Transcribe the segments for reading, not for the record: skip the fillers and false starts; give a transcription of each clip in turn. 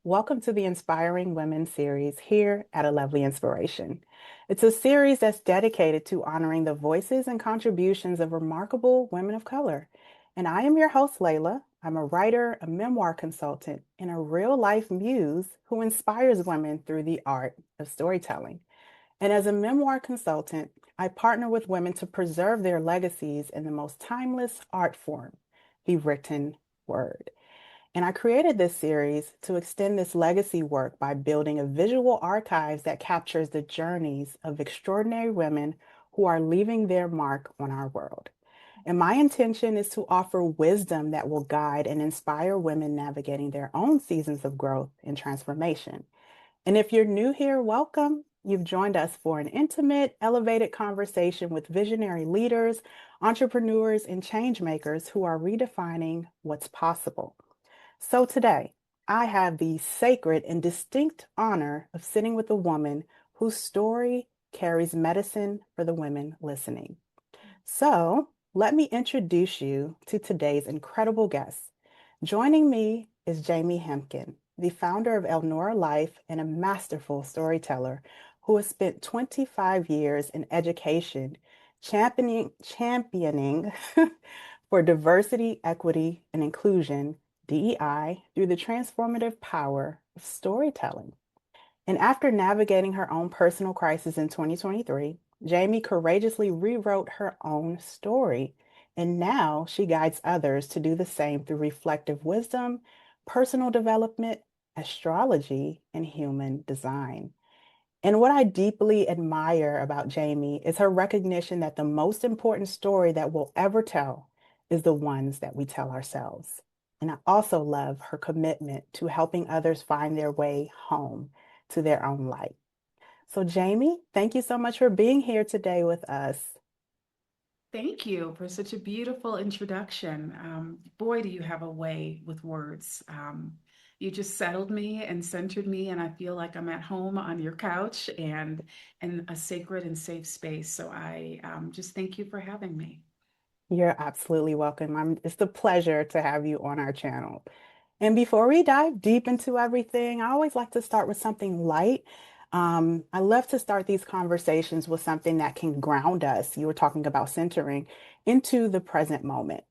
Welcome to the Inspiring Women series here at A Lovely Inspiration. It's a series that's dedicated to honoring the voices and contributions of remarkable women of color. And I am your host, Layla. I'm a writer, a memoir consultant, and a real life muse who inspires women through the art of storytelling. And as a memoir consultant, I partner with women to preserve their legacies in the most timeless art form, the written word. And I created this series to extend this legacy work by building a visual archives that captures the journeys of extraordinary women who are leaving their mark on our world. And my intention is to offer wisdom that will guide and inspire women navigating their own seasons of growth and transformation. And if you're new here, welcome. You've joined us for an intimate, elevated conversation with visionary leaders, entrepreneurs, and change makers who are redefining what's possible. So today, I have the sacred and distinct honor of sitting with a woman whose story carries medicine for the women listening. So let me introduce you to today's incredible guest. Joining me is Jamie Hemken, the founder of Elnora Life and a masterful storyteller who has spent 25 years in education championing for diversity, equity, and inclusion, DEI, through the transformative power of storytelling. And after navigating her own personal crisis in 2023, Jamie courageously rewrote her own story. And now she guides others to do the same through reflective wisdom, personal development, astrology, and human design. And what I deeply admire about Jamie is her recognition that the most important story that we'll ever tell is the ones that we tell ourselves. And I also love her commitment to helping others find their way home to their own light. So, Jamie, thank you so much for being here today with us. Thank you for such a beautiful introduction. Boy, do you have a way with words. You just settled me and centered me, and I feel like I'm at home on your couch and in a sacred and safe space. So I just thank you for having me. You're absolutely welcome. It's a pleasure to have you on our channel. And before we dive deep into everything, I always like to start with something light. I love to start these conversations with something that can ground us. You were talking about centering into the present moment.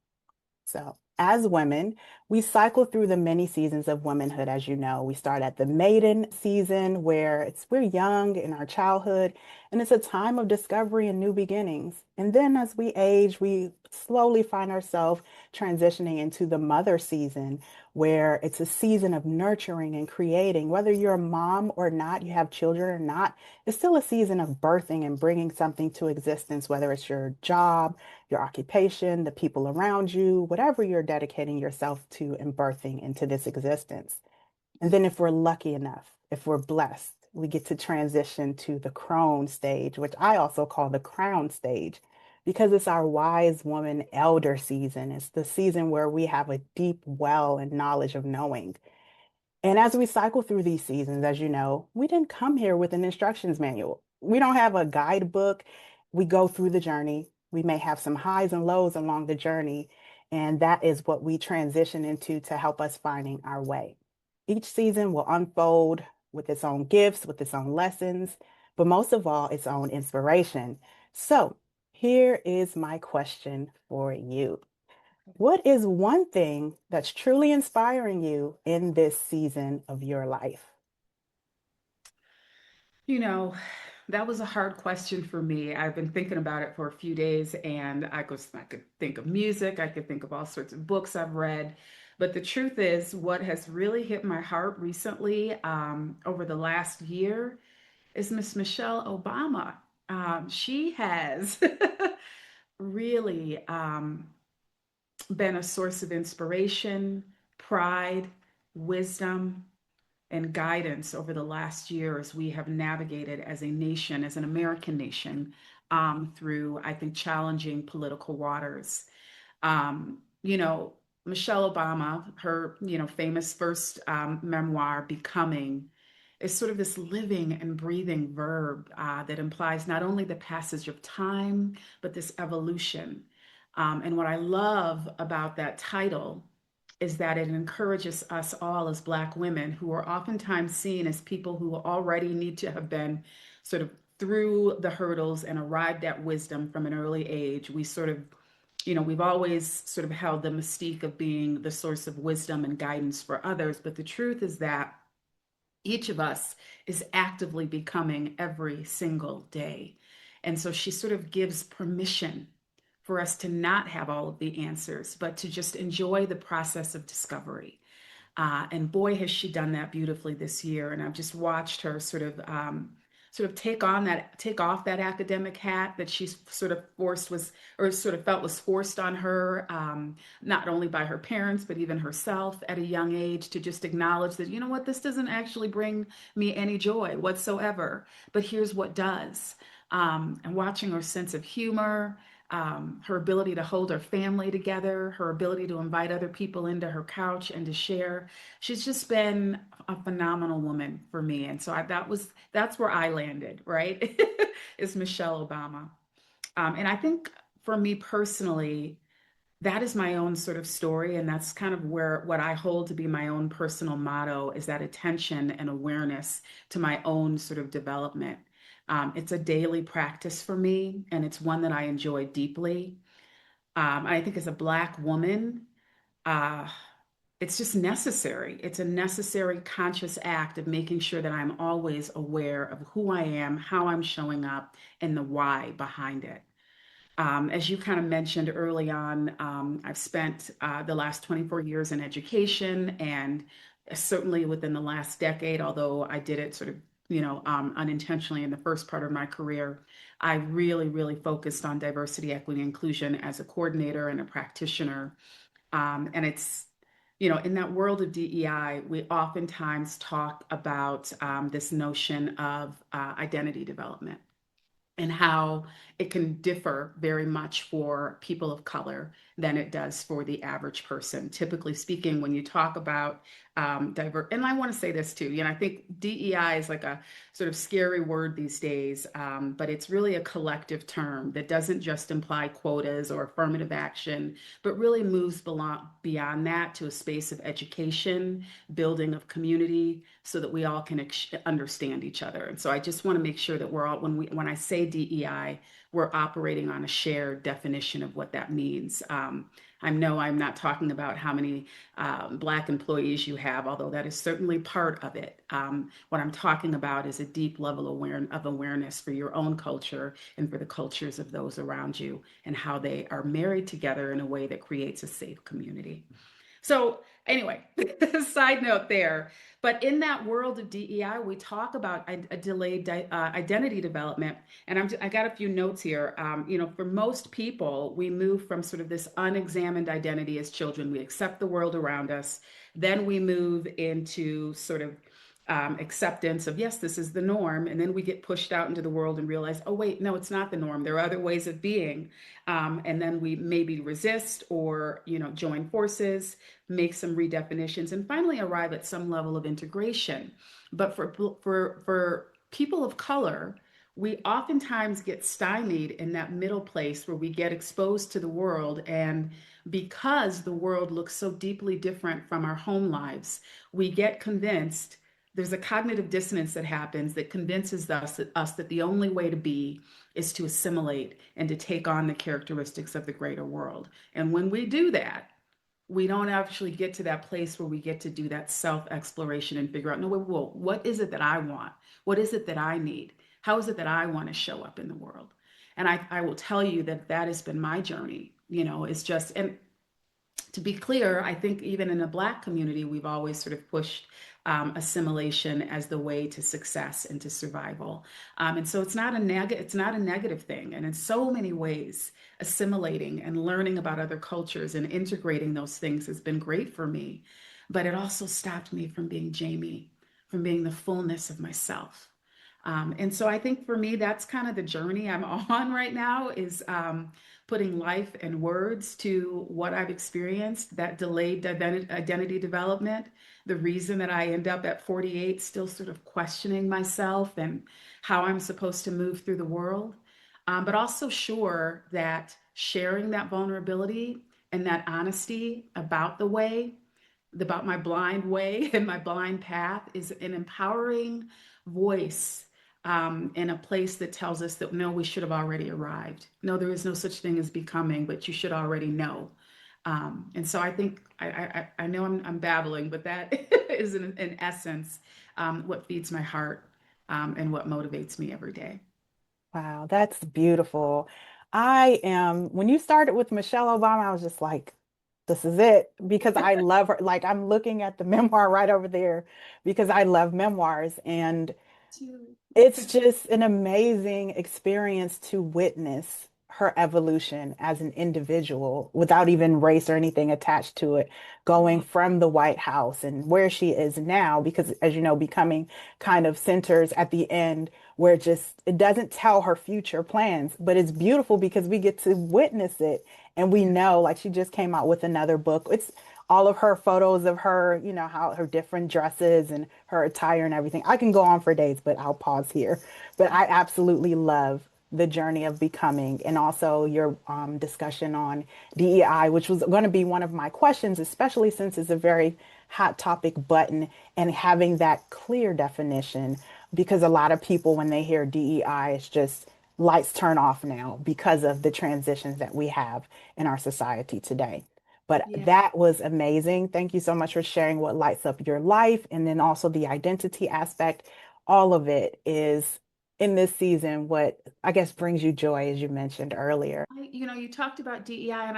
So, as women, we cycle through the many seasons of womanhood, as you know. We start at the maiden season where we're young in our childhood, and it's a time of discovery and new beginnings. And then as we age, we slowly find ourselves transitioning into the mother season, where it's a season of nurturing and creating. Whether you're a mom or not, you have children or not, it's still a season of birthing and bringing something to existence, whether it's your job, your occupation, the people around you, whatever you're dedicating yourself to and birthing into this existence. And then if we're lucky enough, if we're blessed, we get to transition to the crone stage, which I also call the crown stage, because it's our wise woman elder season. It's the season where we have a deep well and knowledge of knowing. And as we cycle through these seasons, as you know, we didn't come here with an instructions manual. We don't have a guidebook. We go through the journey. We may have some highs and lows along the journey, and that is what we transition into to help us finding our way. Each season will unfold with its own gifts, with its own lessons, but most of all, its own inspiration. So, here is my question for you. What is one thing that's truly inspiring you in this season of your life? You know, that was a hard question for me. I've been thinking about it for a few days, and I could think of music, I could think of all sorts of books I've read. But the truth is, what has really hit my heart recently, over the last year, is Miss Michelle Obama. She has really been a source of inspiration, pride, wisdom, and guidance over the last year as we have navigated as a nation, as an American nation, through, I think, challenging political waters. You know, Michelle Obama, her, famous first memoir, Becoming, is sort of this living and breathing verb that implies not only the passage of time, but this evolution. And what I love about that title is that it encourages us all as Black women who are oftentimes seen as people who already need to have been sort of through the hurdles and arrived at wisdom from an early age. We sort of, we've always sort of held the mystique of being the source of wisdom and guidance for others. But the truth is that each of us is actively becoming every single day. And so she sort of gives permission for us to not have all of the answers, but to just enjoy the process of discovery. And boy, has she done that beautifully this year. And I've just watched her sort of take off that academic hat that she's sort of forced was, or sort of felt was forced on her, not only by her parents, but even herself at a young age, to just acknowledge that, you know what, this doesn't actually bring me any joy whatsoever, but here's what does. And watching her sense of humor, her ability to hold her family together, her ability to invite other people into her couch and to share. She's just been a phenomenal woman for me. And so that's where I landed, right? Is Michelle Obama. And I think for me personally, that is my own sort of story. And that's kind of where what I hold to be my own personal motto is that attention and awareness to my own sort of development. It's a daily practice for me, and it's one that I enjoy deeply. I think as a Black woman, uh, it's just necessary. It's a necessary conscious act of making sure that I'm always aware of who I am, how I'm showing up, and the why behind it. As you kind of mentioned early on, I've spent the last 24 years in education, and certainly within the last decade, although I did it sort of, unintentionally in the first part of my career, I really, really focused on diversity, equity, inclusion as a coordinator and a practitioner. And it's, in that world of DEI, we oftentimes talk about this notion of identity development and how it can differ very much for people of color than it does for the average person. Typically speaking, when you talk about diverse, and I want to say this too, I think DEI is like a sort of scary word these days, but it's really a collective term that doesn't just imply quotas or affirmative action, but really moves beyond that to a space of education, building of community, so that we all can understand each other. And so I just want to make sure that we're all, when I say DEI, we're operating on a shared definition of what that means. I know I'm not talking about how many Black employees you have, although that is certainly part of it. What I'm talking about is a deep level of awareness for your own culture and for the cultures of those around you, and how they are married together in a way that creates a safe community. So anyway, side note there. But in that world of DEI, we talk about a delayed identity development. And I got a few notes here. For most people, we move from sort of this unexamined identity as children. We accept the world around us. Then we move into sort of acceptance of, yes, this is the norm. And then we get pushed out into the world and realize, oh, wait, no, it's not the norm. There are other ways of being. And then we maybe resist or, join forces, make some redefinitions, and finally arrive at some level of integration. But for people of color, we oftentimes get stymied in that middle place where we get exposed to the world. And because the world looks so deeply different from our home lives, we get convinced, there's a cognitive dissonance that happens that convinces us that the only way to be is to assimilate and to take on the characteristics of the greater world. And when we do that, we don't actually get to that place where we get to do that self-exploration and figure out, no, wait, whoa, what is it that I want? What is it that I need? How is it that I want to show up in the world? And I will tell you that that has been my journey. It's just, and to be clear, I think even in the Black community, we've always sort of pushed assimilation as the way to success and to survival. And so it's not a negative thing. And in so many ways, assimilating and learning about other cultures and integrating those things has been great for me. But it also stopped me from being Jamie, from being the fullness of myself. And so I think for me, that's kind of the journey I'm on right now, is putting life and words to what I've experienced, that delayed identity development, the reason that I end up at 48 still sort of questioning myself and how I'm supposed to move through the world. But also sure that sharing that vulnerability and that honesty about the way about my blind way and my blind path is an empowering voice in a place that tells us that no, we should have already arrived. No, there is no such thing as becoming, but you should already know. And so I think I know I'm babbling, but that is in essence what feeds my heart and what motivates me every day. Wow, that's beautiful. When you started with Michelle Obama, I was just like, this is it because I love her. Like, I'm looking at the memoir right over there because I love memoirs. And Too. it's just an amazing experience to witness her evolution as an individual without even race or anything attached to it, going Yeah. from the White House and where she is now, because as you know, becoming kind of centers at the end where it doesn't tell her future plans, but it's beautiful because we get to witness it and we Yeah. know, like she just came out with another book. It's all of her photos of her, how her different dresses and her attire and everything. I can go on for days, but I'll pause here. But I absolutely love the journey of becoming and also your discussion on DEI, which was going to be one of my questions, especially since it's a very hot topic button and having that clear definition. Because a lot of people, when they hear DEI, it's just lights turn off now because of the transitions that we have in our society today. But Yeah. that was amazing. Thank you so much for sharing what lights up your life and then also the identity aspect. All of it is in this season what I guess brings you joy, as you mentioned earlier. You talked about DEI, and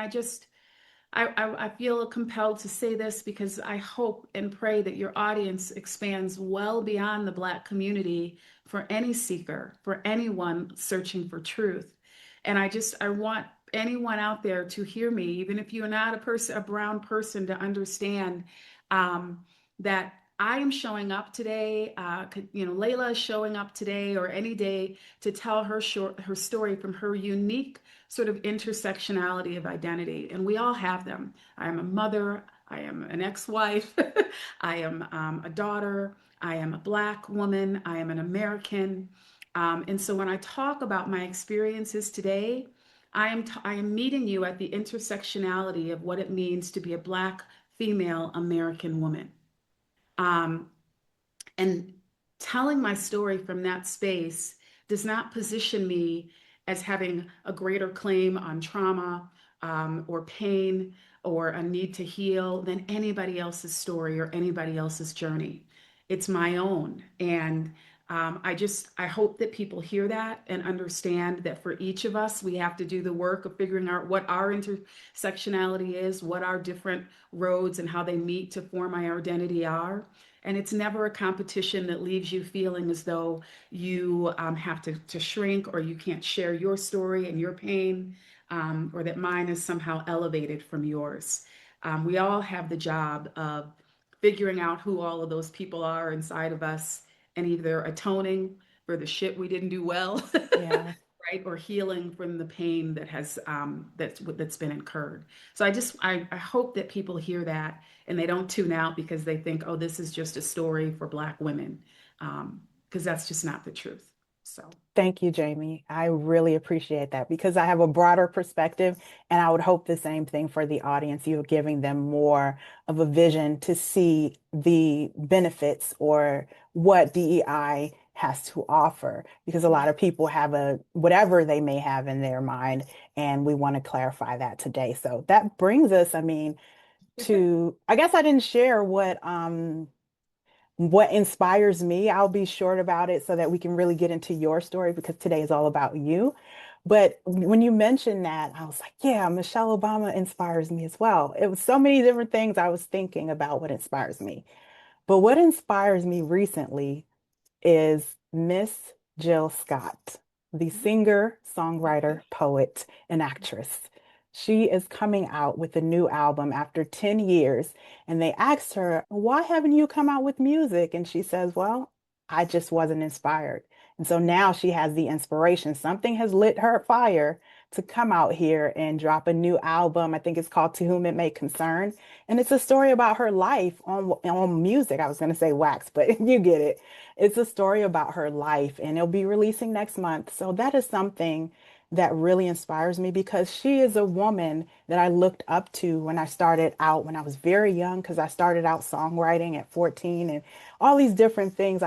I feel compelled to say this because I hope and pray that your audience expands well beyond the Black community for any seeker, for anyone searching for truth. And I want anyone out there to hear me, even if you're not a brown person, to understand that I am showing up today. Layla is showing up today or any day to tell her story from her unique sort of intersectionality of identity. And we all have them. I am a mother, I am an ex wife, I am a daughter, I am a Black woman, I am an American. And so when I talk about my experiences today, I am meeting you at the intersectionality of what it means to be a Black female American woman. Um, and telling my story from that space does not position me as having a greater claim on trauma or pain or a need to heal than anybody else's story or anybody else's journey. It's my own. And I hope that people hear that and understand that for each of us, we have to do the work of figuring out what our intersectionality is, what our different roads and how they meet to form our identity are. And it's never a competition that leaves you feeling as though you have to shrink or you can't share your story and your pain, or that mine is somehow elevated from yours. We all have the job of figuring out who all of those people are inside of us and either atoning for the shit we didn't do well, Yeah. right, or healing from the pain that's been incurred. So I hope that people hear that and they don't tune out because they think, oh, this is just a story for Black women, because that's just not the truth. So Thank you, Jamie. I really appreciate that because I have a broader perspective, and I would hope the same thing for the audience. You're giving them more of a vision to see the benefits or what DEI has to offer because a yeah. lot of people have whatever they may have in their mind, and we want to clarify that today. So that brings us, I mean, I guess I didn't share what inspires me. I'll be short about it so that we can really get into your story because today is all about you. But when you mentioned that, I was like, yeah, Michelle Obama inspires me as well. It was so many different things I was thinking about what inspires me. But what inspires me recently is Miss Jill Scott, the singer, songwriter, poet, and actress. She is coming out with a new album after 10 years. And they asked her, why haven't you come out with music? And she says, well, I just wasn't inspired. And so now she has the inspiration. Something has lit her fire to come out here and drop a new album. I think it's called To Whom It May Concern. And it's a story about her life on music. I was going to say wax, but you get it. It's a story about her life and it'll be releasing next month. So that is something that really inspires me because she is a woman that I looked up to when I started out when I was very young, because I started out songwriting at 14 and all these different things.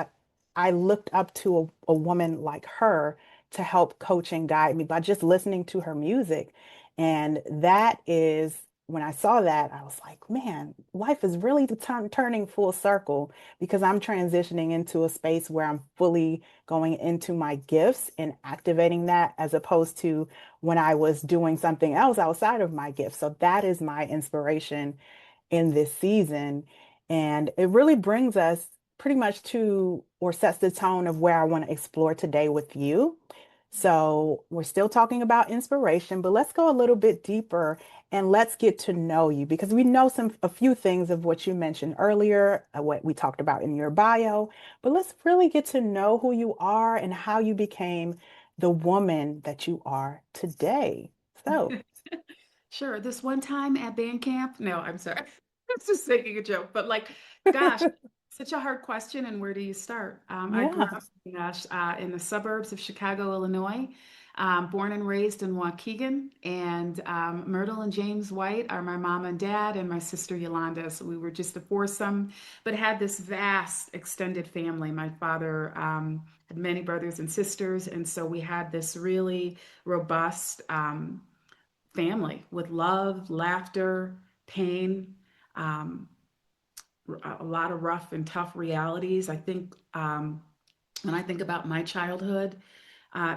I looked up to a woman like her to help coach and guide me by just listening to her music. And that is when I saw that, I was like, man, life is really turning full circle because I'm transitioning into a space where I'm fully going into my gifts and activating that as opposed to when I was doing something else outside of my gifts. So that is my inspiration in this season. And it really brings us pretty much to or sets the tone of where I want to explore today with you. So we're still talking about inspiration, but let's go a little bit deeper and let's get to know you because we know a few things of what you mentioned earlier, what we talked about in your bio, but let's really get to know who you are and how you became the woman that you are today. So, Sure. This one time at band camp, no, I'm sorry. I was just making a joke, but like, gosh, such a hard question. And where do you start? I grew yeah. up in the suburbs of Chicago, Illinois, born and raised in Waukegan. And Myrtle and James White are my mom and dad, and my sister Yolanda. So we were just a foursome, but had this vast extended family. My father had many brothers and sisters. And so we had this really robust, family with love, laughter, pain, um, a lot of rough and tough realities. I think when I think about my childhood,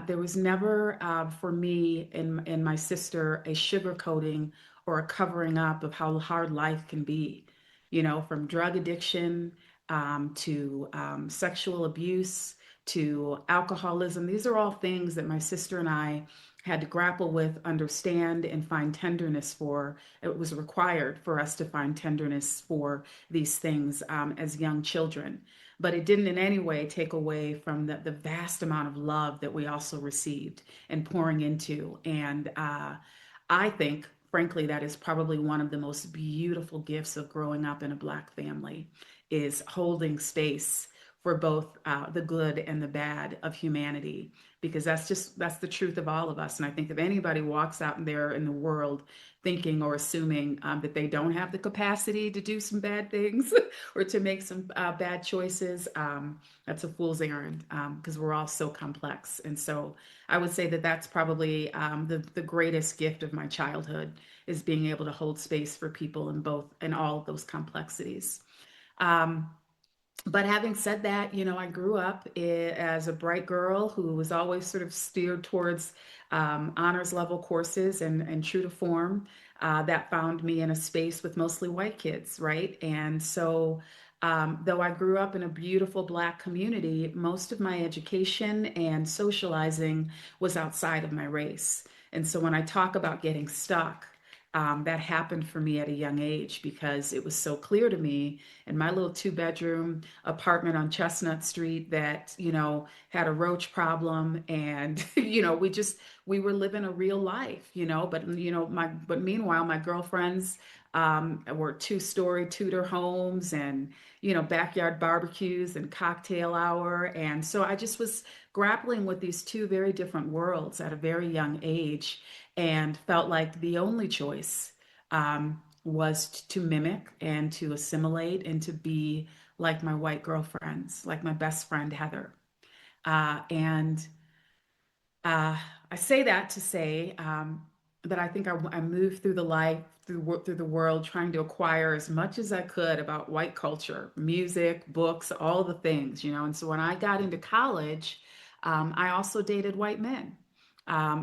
there was never for me and my sister a sugarcoating or a covering up of how hard life can be. You know, from drug addiction to sexual abuse to alcoholism. These are all things that my sister and I had to grapple with, understand, and find tenderness for. It was required for us to find tenderness for these things as young children, but it didn't in any way take away from the vast amount of love that we also received and pouring into. And I think, frankly, that is probably one of the most beautiful gifts of growing up in a Black family is holding space for both the good and the bad of humanity, because that's the truth of all of us. And I think if anybody walks out there in the world thinking or assuming that they don't have the capacity to do some bad things or to make some bad choices, that's a fool's errand, because we're all so complex. And so I would say that that's probably the greatest gift of my childhood is being able to hold space for people in both and all of those complexities. Um, but having said that, you know, I grew up as a bright girl who was always sort of steered towards honors level courses and true to form. That found me in a space with mostly white kids, right? And so, though I grew up in a beautiful Black community, most of my education and socializing was outside of my race. And so, when I talk about getting stuck, that happened for me at a young age because it was so clear to me in my little two-bedroom apartment on Chestnut Street that, you know, had a roach problem. And, you know, we were living a real life, you know, but meanwhile, my girlfriends were two-story Tudor homes and, you know, backyard barbecues and cocktail hour. And so I just was grappling with these two very different worlds at a very young age and felt like the only choice was to mimic and to assimilate and to be like my white girlfriends, like my best friend Heather. And uh, I say that to say that I think I moved through the life, through the world, trying to acquire as much as I could about white culture, music, books, all the things, you know. And so when I got into college, I also dated white men.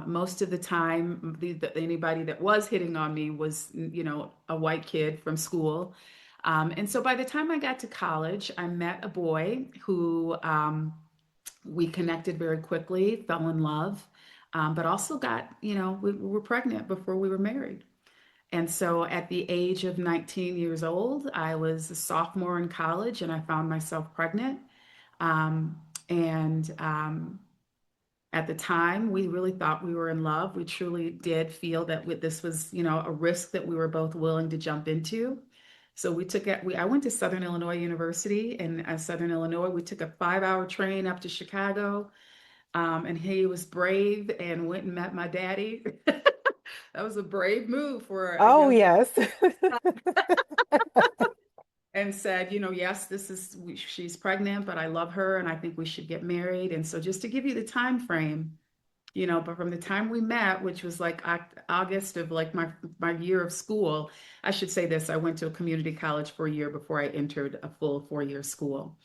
Most of the time, anybody that was hitting on me was, you know, a white kid from school. And so by the time I got to college, I met a boy who we connected very quickly, fell in love, but also got, you know, we were pregnant before we were married. And so at the age of 19 years old, I was a sophomore in college and I found myself pregnant. Um, and At the time, we really thought we were in love. We truly did feel that this was, you know, a risk that we were both willing to jump into. So we took it. I went to Southern Illinois University, and at Southern Illinois, we took a 5-hour train up to Chicago. And he was brave and went and met my daddy. That was a brave move for a Oh, young, yes. and said, yes, she's pregnant, but I love her and I think we should get married. And so just to give you the time frame, but from the time we met, which was like August of like my year of school, I should say this, I went to a community college for a year before I entered a full 4-year school.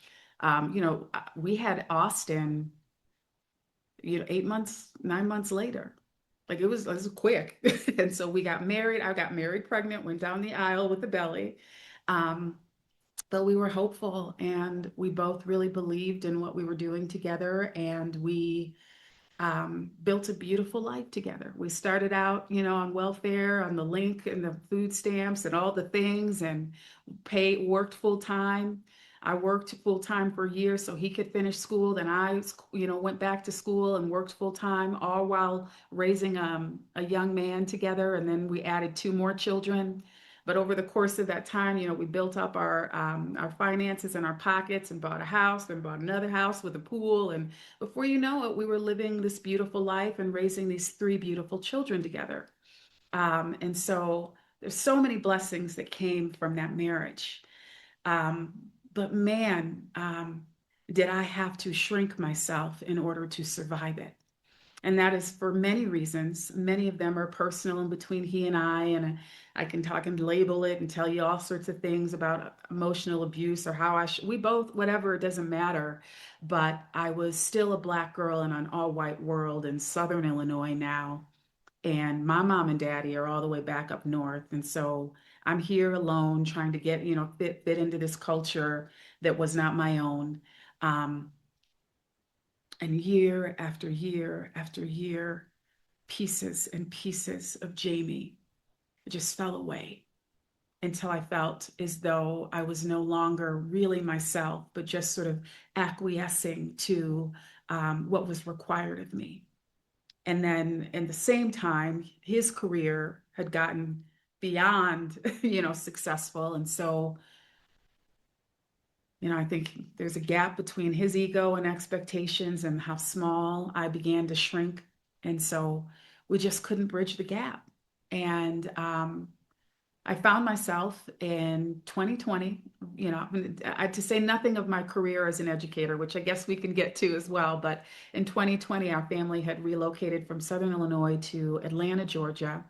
We had Austin, 8 months, 9 months later. Like it was quick. And so we got married. I got married pregnant, went down the aisle with the belly. Um, but we were hopeful and we both really believed in what we were doing together. And we built a beautiful life together. We started out, on welfare, on the link and the food stamps and all the things, and worked full time. I worked full time for a year so he could finish school. Then I, went back to school and worked full time, all while raising a young man together. And then we added 2 more children. But over the course of that time, we built up our finances in our pockets and bought a house and bought another house with a pool. And before you know it, we were living this beautiful life and raising these 3 beautiful children together. And so there's so many blessings that came from that marriage. Um, but man, did I have to shrink myself in order to survive it. And that is for many reasons. Many of them are personal and between he and I can talk and label it and tell you all sorts of things about emotional abuse or how we both, whatever, it doesn't matter. But I was still a Black girl in an all white world in Southern Illinois now. And my mom and daddy are all the way back up north. And so I'm here alone trying to get, fit into this culture that was not my own. Um, and year after year after year, pieces and pieces of Jamie just fell away until I felt as though I was no longer really myself, but just sort of acquiescing to what was required of me. And then in the same time, his career had gotten beyond, successful. And so, I think there's a gap between his ego and expectations and how small I began to shrink. And so we just couldn't bridge the gap. And I found myself in 2020, to say nothing of my career as an educator, which I guess we can get to as well. But in 2020, our family had relocated from Southern Illinois to Atlanta, Georgia.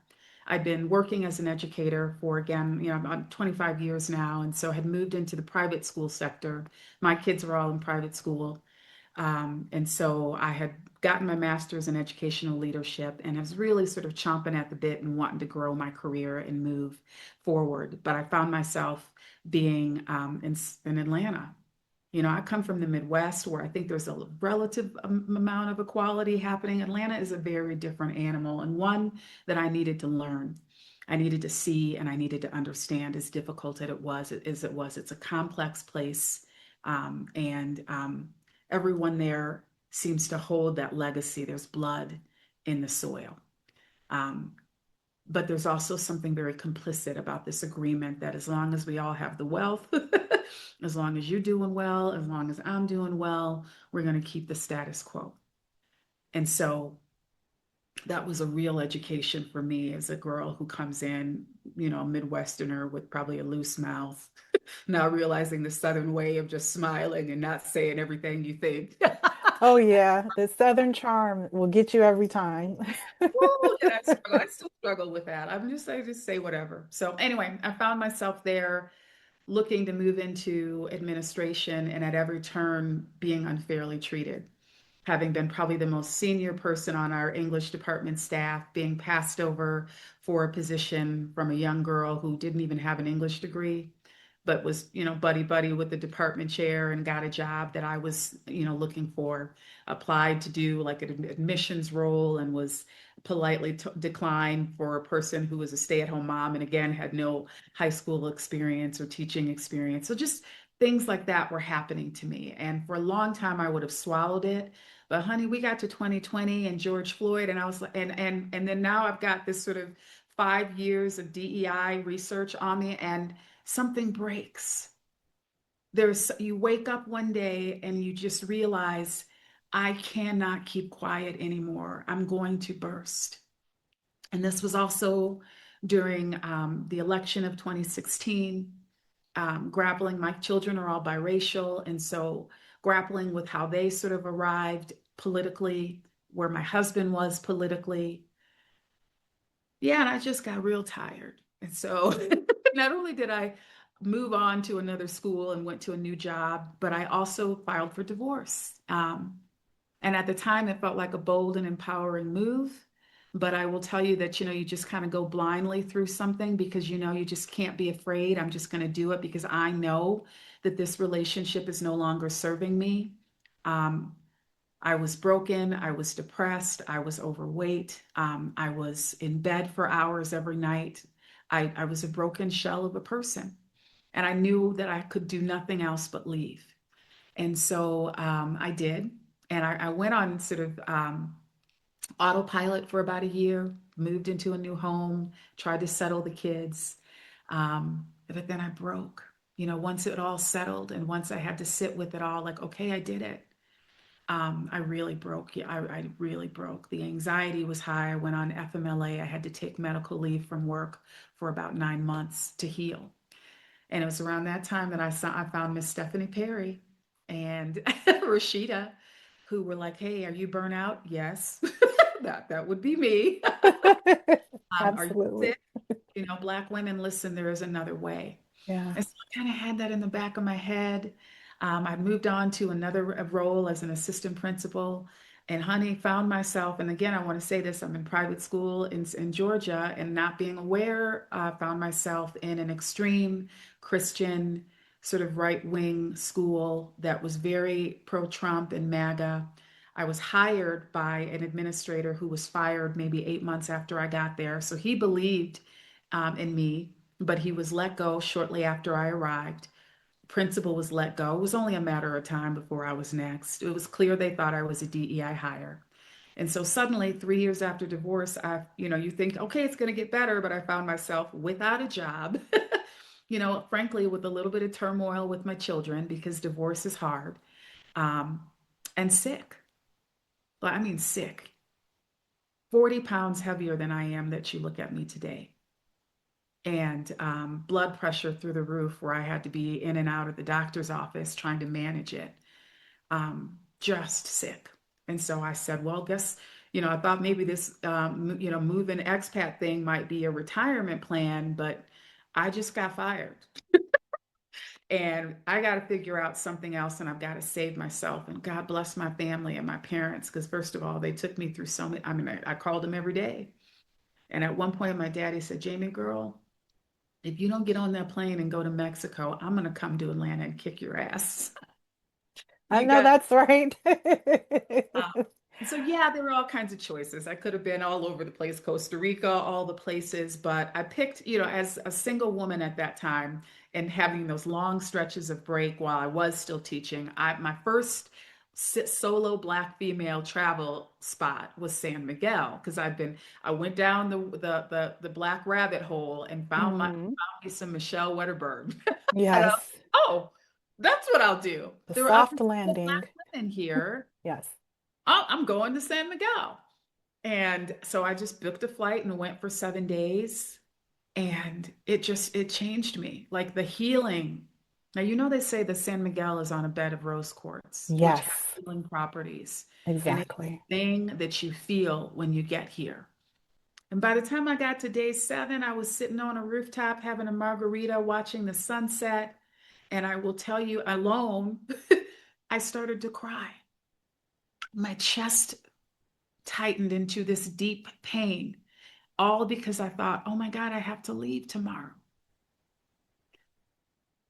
I'd been working as an educator for, again, about 25 years now, and so had moved into the private school sector. My kids were all in private school. And so I had gotten my master's in educational leadership and was really sort of chomping at the bit and wanting to grow my career and move forward. But I found myself being in Atlanta. I come from the Midwest where I think there's a relative amount of equality happening. Atlanta is a very different animal and one that I needed to learn. I needed to see and I needed to understand as difficult as it was. It's a complex place. And everyone there seems to hold that legacy. There's blood in the soil. Um, but there's also something very complicit about this agreement that as long as we all have the wealth, as long as you're doing well, as long as I'm doing well, we're going to keep the status quo. And so that was a real education for me as a girl who comes in, a Midwesterner with probably a loose mouth, now realizing the Southern way of just smiling and not saying everything you think. Oh, yeah. The Southern charm will get you every time. Woo, and I still struggle with that. I just say whatever. So anyway, I found myself there looking to move into administration and at every turn being unfairly treated. Having been probably the most senior person on our English department staff, being passed over for a position from a young girl who didn't even have an English degree, but was, buddy buddy with the department chair and got a job that I was, looking for, applied to do like an admissions role and was politely declined for a person who was a stay-at-home mom and again had no high school experience or teaching experience. So just things like that were happening to me. And for a long time I would have swallowed it. But honey, we got to 2020 and George Floyd, and I was like, and then now I've got this sort of 5 years of DEI research on me, and something breaks. You wake up one day and you just realize I cannot keep quiet anymore. I'm going to burst. And this was also during the election of 2016, grappling. My children are all biracial. And so grappling with how they sort of arrived politically, where my husband was politically. Yeah, and I just got real tired. And so not only did I move on to another school and went to a new job, but I also filed for divorce. And at the time, it felt like a bold and empowering move. But I will tell you that, you just kind of go blindly through something because, you just can't be afraid. I'm just going to do it because I know that this relationship is no longer serving me. Um, I was broken. I was depressed. I was overweight. I was in bed for hours every night. I was a broken shell of a person. And I knew that I could do nothing else but leave. And so I did. And I went on sort of autopilot for about a year, moved into a new home, tried to settle the kids. But then I broke. Once it all settled and once I had to sit with it all, like, okay, I did it. I really broke. Yeah, I really broke. The anxiety was high. I went on FMLA. I had to take medical leave from work for about 9 months to heal. And it was around that time that I found Miss Stephanie Perry and Rashida, who were like, "Hey, are you burnout?" Yes, that would be me. Are you Absolutely. sick? Black women, listen, there is another way. Yeah. And so I kind of had that in the back of my head. I moved on to another role as an assistant principal. And honey, found myself, and again, I want to say this, I'm in private school in Georgia, and not being aware, found myself in an extreme Christian, sort of right-wing school that was very pro-Trump and MAGA. I was hired by an administrator who was fired maybe 8 months after I got there. So he believed in me, but he was let go shortly after I arrived. Principal was let go. It was only a matter of time before I was next. It was clear they thought I was a DEI hire. And so suddenly, 3 years after divorce, you think, okay, it's going to get better, but I found myself without a job, frankly, with a little bit of turmoil with my children because divorce is hard, um, and sick. Well, I mean, sick, 40 pounds heavier than I am that you look at me today. And blood pressure through the roof, where I had to be in and out of the doctor's office trying to manage it. Just sick. And so I said, well, guess, I thought maybe this, move and expat thing might be a retirement plan, but I just got fired. And I got to figure out something else and I've got to save myself. And God bless my family and my parents, because first of all, they took me through so many, I mean, I called them every day. And at one point, my daddy said, Jamie, girl, if you don't get on that plane and go to Mexico, I'm going to come to Atlanta and kick your ass. I You know got that's right. uh, so yeah, there were all kinds of choices. I could have been all over the place, Costa Rica, all the places, but I picked, as a single woman at that time and having those long stretches of break while I was still teaching. My first solo Black female travel spot was San Miguel because I went down the Black rabbit hole and found Hmm. me some Michelle Wedderburn. And I was, Yes. oh, that's what I'll do. The There were other soft Black landing. women here. Yes. Oh, I'm going to San Miguel. And so I just booked a flight and went for 7 days. And it changed me. Like the healing. Now, they say the San Miguel is on a bed of rose quartz, which has Yes. healing properties. And it's Exactly. the thing that you feel when you get here. And by the time I got to day 7, I was sitting on a rooftop having a margarita, watching the sunset. And I will tell you, alone, I started to cry. My chest tightened into this deep pain, all because I thought, oh my God, I have to leave tomorrow.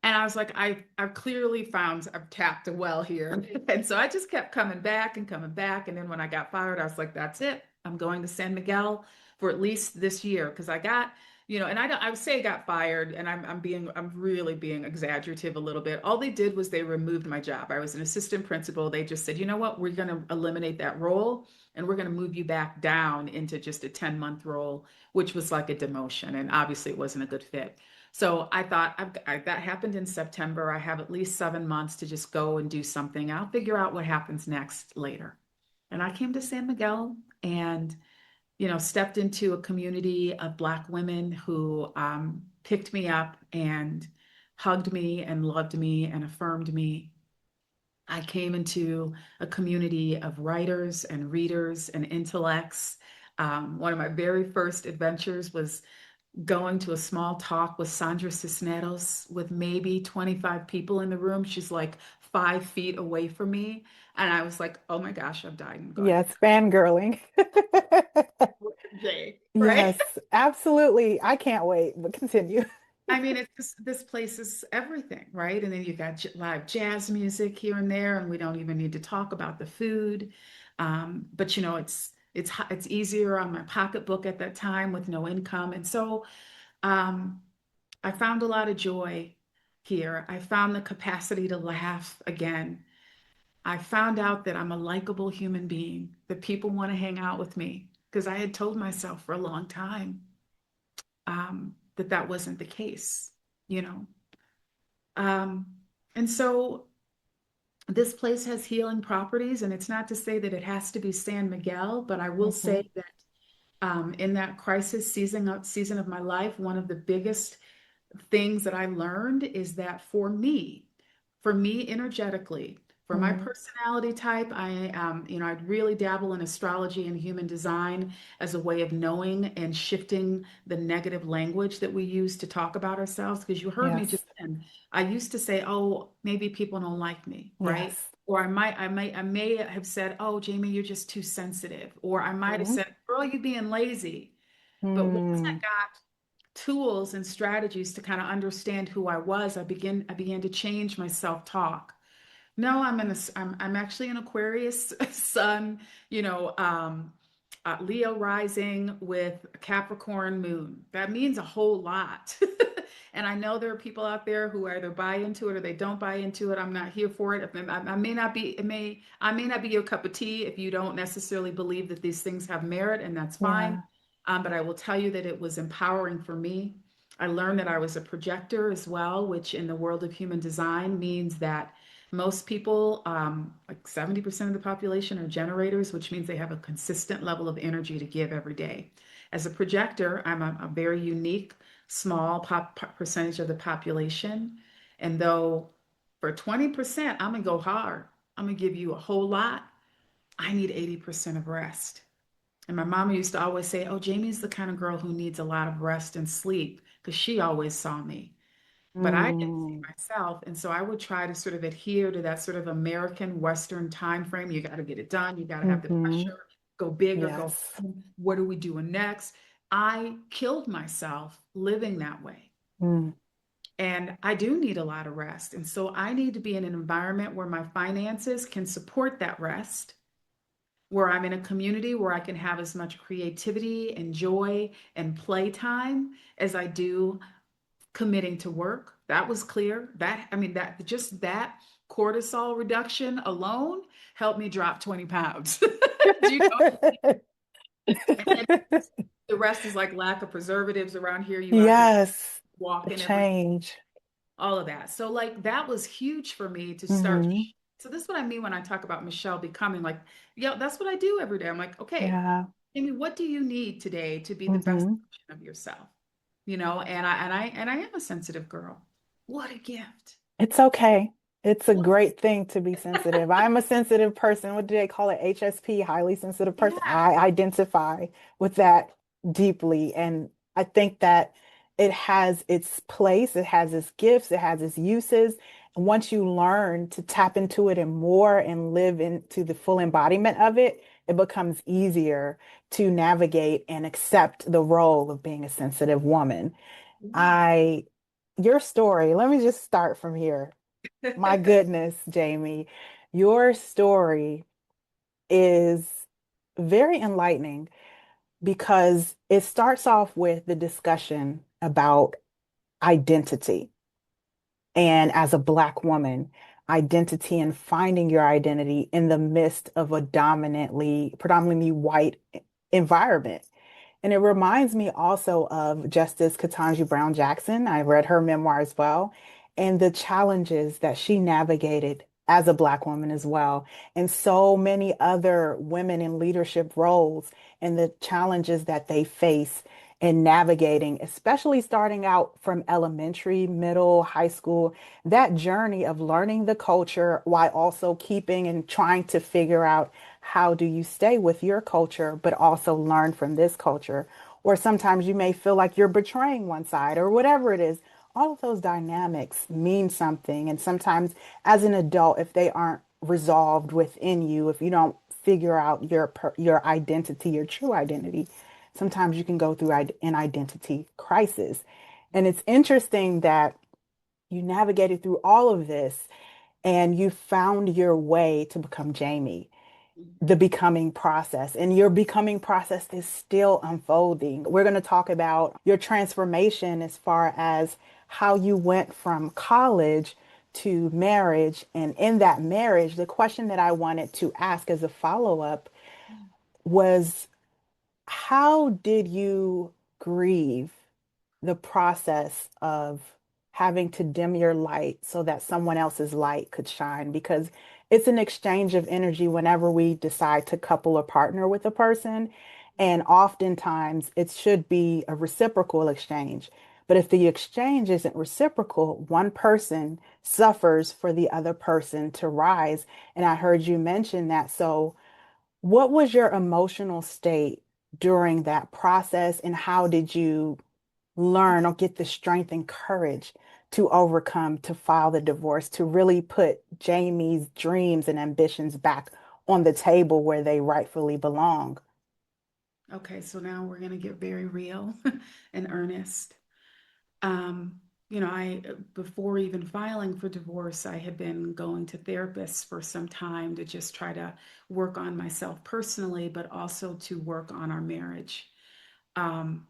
And I was like, I've clearly I've tapped a well here. And so I just kept coming back and coming back. And then when I got fired, I was like, that's it. I'm going to San Miguel for at least this year. Because I got, and I would say I got fired and I'm really being exaggerative a little bit. All they did was they removed my job. I was an assistant principal. They just said, you know what, we're going to eliminate that role and we're going to move you back down into just a 10-month role, which was like a demotion. And obviously it wasn't a good fit. So I thought that happened in September. I have at least 7 months to just go and do something. I'll figure out what happens next later. And I came to San Miguel and, stepped into a community of Black women who picked me up and hugged me and loved me and affirmed me. I came into a community of writers and readers and intellects. One of my very first adventures was going to a small talk with Sandra Cisneros with maybe 25 people in the room. She's like 5 feet away from me. And I was like, oh my gosh, I've died and gone to Yes, fangirling. Jay, right? Yes, absolutely. I can't wait, but continue. I mean, it's just, this place is everything, right? And then you got live jazz music here and there, and we don't even need to talk about the food. But it's easier on my pocketbook at that time with no income, and so um, I found a lot of joy here. I found the capacity to laugh again. I found out that I'm a likable human being, that people want to hang out with me because I had told myself for a long time that that wasn't the case, you know. Um, and so this place has healing properties, and it's not to say that it has to be San Miguel, but I will Hmm. say that in that crisis season of my life, one of the biggest things that I learned is that for me energetically, for my Hmm. personality type, I really dabble in astrology and human design as a way of knowing and shifting the negative language that we use to talk about ourselves. Because you heard me Yes, just then, I used to say, "Oh, maybe people don't like me," right? yes. Or I may have said, "Oh, Jamie, you're just too sensitive," or I might have Hmm. said, "Girl, you being lazy." But once I Mm. got tools and strategies to kind of understand who I was, I began to change my self-talk. No, I'm actually an Aquarius sun, you know, Leo rising with Capricorn moon. That means a whole lot. And I know there are people out there who either buy into it or they don't buy into it. I'm not here for it. I may not be, I may not be your cup of tea if you don't necessarily believe that these things have merit, and that's fine. Yeah. But I will tell you that it was empowering for me. I learned that I was a projector as well, which in the world of human design means that most people, like 70% of the population, are generators, which means they have a consistent level of energy to give every day. As a projector, I'm a very unique, small percentage of the population. And though for 20%, I'm going to go hard, I'm going to give you a whole lot, I need 80% of rest. And my mama used to always say, oh, Jamie's the kind of girl who needs a lot of rest and sleep because she always saw me. But I didn't see Mm. myself. And so I would try to sort of adhere to that sort of American Western time frame. You got to get it done. You got to have the Hmm. pressure, go big or go Yes. home. What are we doing next? I killed myself living that way. Mm. And I do need a lot of rest. And so I need to be in an environment where my finances can support that rest, where I'm in a community where I can have as much creativity and joy and playtime as I do committing to work. That was clear. That cortisol reduction alone helped me drop 20 pounds. Do you know? And then the rest is like lack of preservatives around here. You out here Yes, the walking every, change. all of that. So like that was huge for me to start. Hmm. So this is what I mean when I talk about Michelle becoming like, yeah, that's what I do every day. I'm like, okay, Yeah. Amy, what do you need today to be the best Hmm. version of yourself? And I am a sensitive girl. What a gift. It's okay. It's a What? great thing to be sensitive. I'm a sensitive person. What do they call it? HSP, highly sensitive person. Yeah. I identify with that deeply. And I think that it has its place, it has its gifts, it has its uses. And once you learn to tap into it and more and live into the full embodiment of it, it becomes easier to navigate and accept the role of being a sensitive woman. Yeah. I, your story, let me just start from here. My goodness, Jamie, your story is very enlightening because it starts off with the discussion about identity. And as a Black woman, identity and finding your identity in the midst of a predominantly white environment. And it reminds me also of Justice Ketanji Brown Jackson. I read her memoir as well, and the challenges that she navigated as a Black woman as well, and so many other women in leadership roles, and the challenges that they face in navigating, especially starting out from elementary, middle, high school, that journey of learning the culture while also keeping and trying to figure out how do you stay with your culture, but also learn from this culture. Or sometimes you may feel like you're betraying one side or whatever it is. All of those dynamics mean something. And sometimes as an adult, if they aren't resolved within you, if you don't figure out your identity, your true identity, sometimes you can go through an identity crisis. And it's interesting that you navigated through all of this and you found your way to become Jamie, the becoming process. And your becoming process is still unfolding. We're going to talk about your transformation as far as how you went from college to marriage. And in that marriage, the question that I wanted to ask as a follow up was, how did you grieve the process of having to dim your light so that someone else's light could shine? Because it's an exchange of energy whenever we decide to couple or partner with a person. And oftentimes it should be a reciprocal exchange. But if the exchange isn't reciprocal, one person suffers for the other person to rise. And I heard you mention that. So, what was your emotional state during that process, and how did you learn or get the strength and courage to overcome, to file the divorce, to really put Jamie's dreams and ambitions back on the table where they rightfully belong? Okay, so now we're going to get very real and earnest. Um, I before even filing for divorce, I had been going to therapists for some time to just try to work on myself personally, but also to work on our marriage. Um,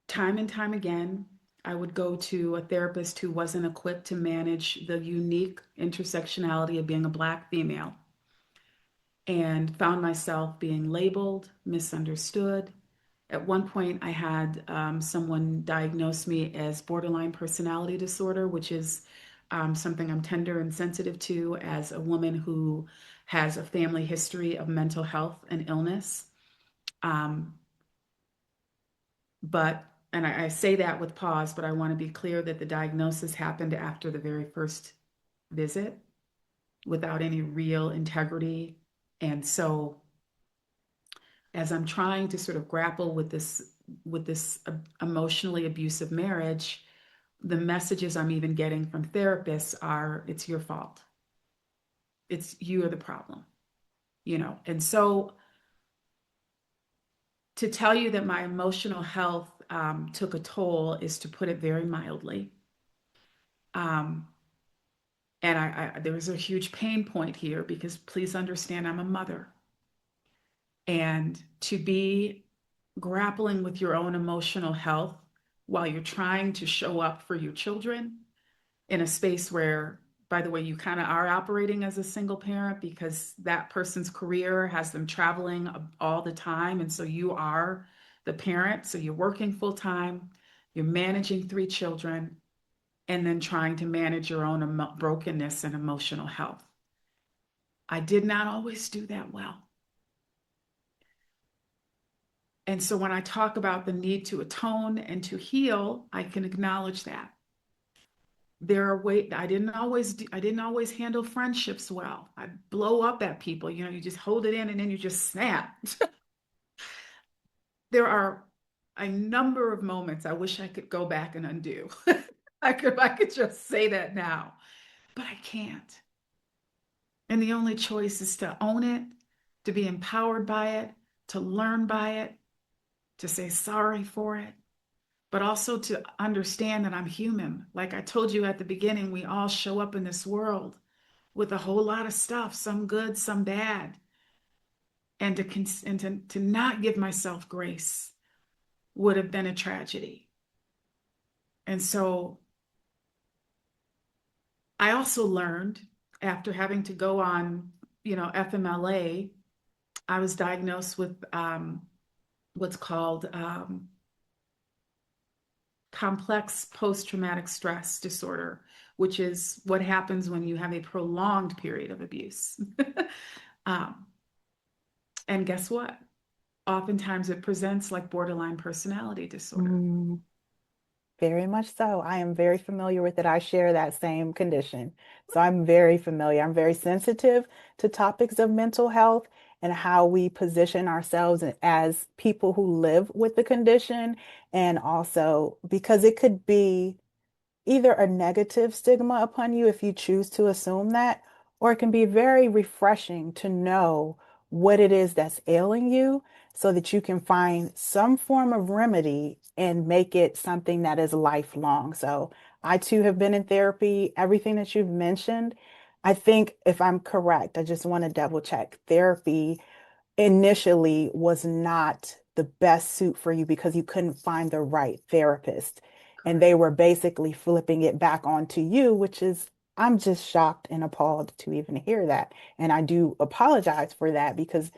Time and time again, I would go to a therapist who wasn't equipped to manage the unique intersectionality of being a Black female, and found myself being labeled, misunderstood. At one point, I had someone diagnose me as borderline personality disorder, which is something I'm tender and sensitive to as a woman who has a family history of mental health and illness. Um, but, and I say that with pause, but I want to be clear that the diagnosis happened after the very first visit without any real integrity. And so, as I'm trying to sort of grapple with this emotionally abusive marriage, the messages I'm even getting from therapists are, it's your fault. It's you are the problem, And so, to tell you that my emotional health took a toll is to put it very mildly. Um, and there was a huge pain point here because please understand, I'm a mother. And to be grappling with your own emotional health while you're trying to show up for your children in a space where, by the way, you kind of are operating as a single parent because that person's career has them traveling all the time. And so you are the parent. So you're working full time, you're managing three children, and then trying to manage your own brokenness and emotional health. I did not always do that well. And so when I talk about the need to atone and to heal, I can acknowledge that. There are ways I didn't always handle friendships well. I blow up at people, you just hold it in and then you just snap. There are a number of moments I wish I could go back and undo. I could just say that now, but I can't. And the only choice is to own it, to be empowered by it, to learn by it, to say sorry for it, but also to understand that I'm human. Like I told you at the beginning, we all show up in this world with a whole lot of stuff, some good, some bad. And to not give myself grace would have been a tragedy. And so I also learned after having to go on, FMLA, I was diagnosed with what's called complex post-traumatic stress disorder, which is what happens when you have a prolonged period of abuse. um, and guess what? Oftentimes it presents like borderline personality disorder. Mm, very much so. I am very familiar with it. I share that same condition. So I'm very familiar. I'm very sensitive to topics of mental health and how we position ourselves as people who live with the condition. And also because it could be either a negative stigma upon you if you choose to assume that, or it can be very refreshing to know what it is that's ailing you so that you can find some form of remedy and make it something that is lifelong. So I too have been in therapy. Everything that you've mentioned, I think if I'm correct, I just want to double check. Therapy initially was not the best suit for you because you couldn't find the right therapist. And Correct. they were basically flipping it back onto you, which is, I'm just shocked and appalled to even hear that. And I do apologize for that because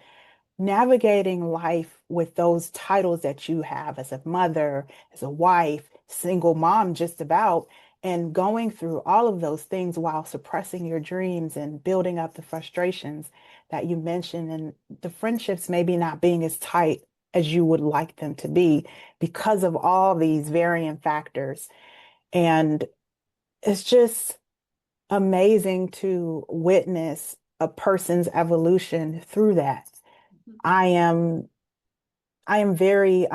navigating life with those titles that you have as a mother, as a wife, single mom, just about, and going through all of those things while suppressing your dreams and building up the frustrations that you mentioned, and the friendships maybe not being as tight as you would like them to be because of all these varying factors. And it's just amazing to witness a person's evolution through that. I am I am very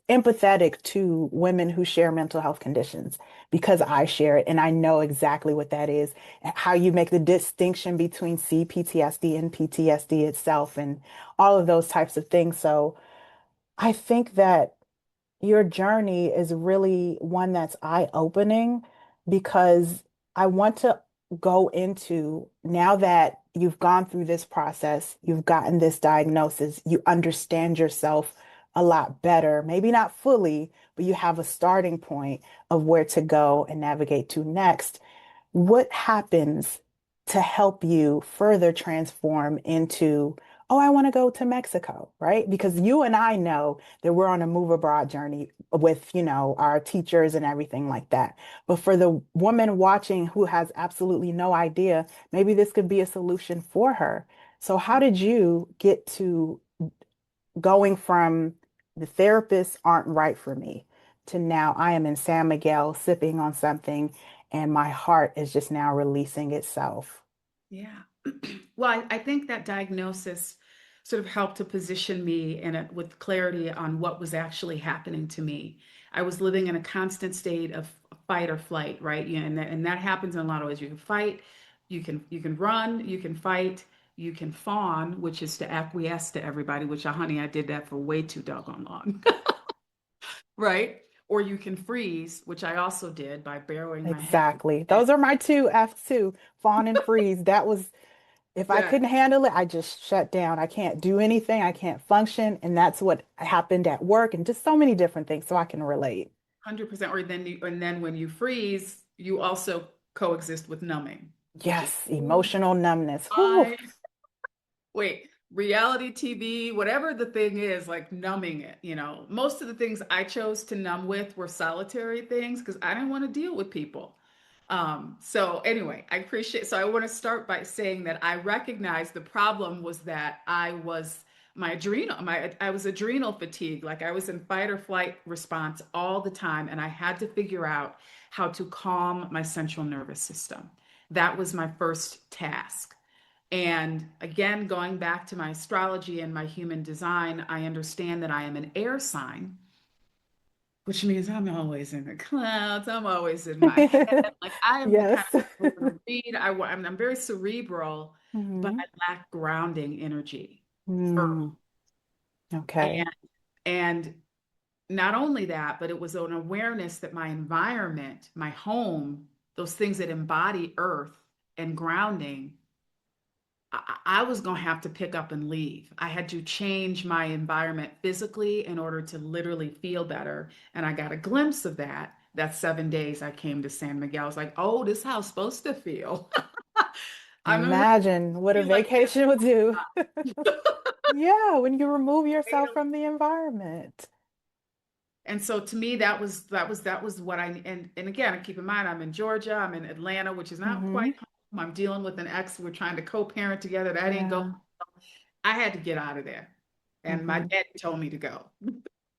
empathetic to women who share mental health conditions because I share it and I know exactly what that is, and how you make the distinction between CPTSD and PTSD itself and all of those types of things. So I think that your journey is really one that's eye-opening because I want to go into now that you've gone through this process, you've gotten this diagnosis, you understand yourself a lot better. Maybe not fully, but you have a starting point of where to go and navigate to next. What happens to help you further transform into, oh, I want to go to Mexico, right? Because you and I know that we're on a move abroad journey with, our teachers and everything like that. But for the woman watching who has absolutely no idea, maybe this could be a solution for her. So how did you get to going from the therapists aren't right for me to now I am in San Miguel sipping on something and my heart is just now releasing itself? Yeah. Well, I think that diagnosis sort of helped to position me with clarity on what was actually happening to me. I was living in a constant state of fight or flight, right? Yeah, and that happens in a lot of ways. You can fight, you can run, you can fight, you can fawn, which is to acquiesce to everybody, which, honey, I did that for way too doggone long, right? Or you can freeze, which I also did by burying my head. Exactly. Those are my two F's too, fawn and freeze. That was, if I Yeah. couldn't handle it, I just shut down. I can't do anything. I can't function. And that's what happened at work and just so many different things. So I can relate. 100%. And then when you freeze, you also coexist with numbing, which is, Yes, oh emotional numbness. Whew. my, wait, reality TV, whatever the thing is, like numbing it. Most of the things I chose to numb with were solitary things because I didn't want to deal with people. So anyway, so I want to start by saying that I recognize the problem was that I was adrenal fatigue. Like I was in fight or flight response all the time, and I had to figure out how to calm my central nervous system. That was my first task. And again, going back to my astrology and my human design, I understand that I am an air sign, which means I'm always in the clouds. I'm always in my head. Like I am the kind Yes. of person to read. I'm very cerebral, but Hmm. I lack grounding energy. Mm, And okay. and not only that, but it was an awareness that my environment, my home, those things that embody earth and grounding, I was going to have to pick up and leave. I had to change my environment physically in order to literally feel better. And I got a glimpse of that. That 7 days I came to San Miguel. I was like, oh, this is how it's supposed to feel. I'm a Imagine what a you like that. vacation would do. Yeah, when you remove yourself Freedom. from the environment. And so to me, that was what I and again, keep in mind, I'm in Georgia, I'm in Atlanta, which is not quite Hmm. home. I'm dealing with an ex. We're trying to co-parent together. That ain't go. Yeah. I had to get out of there, and my Hmm. dad told me to go.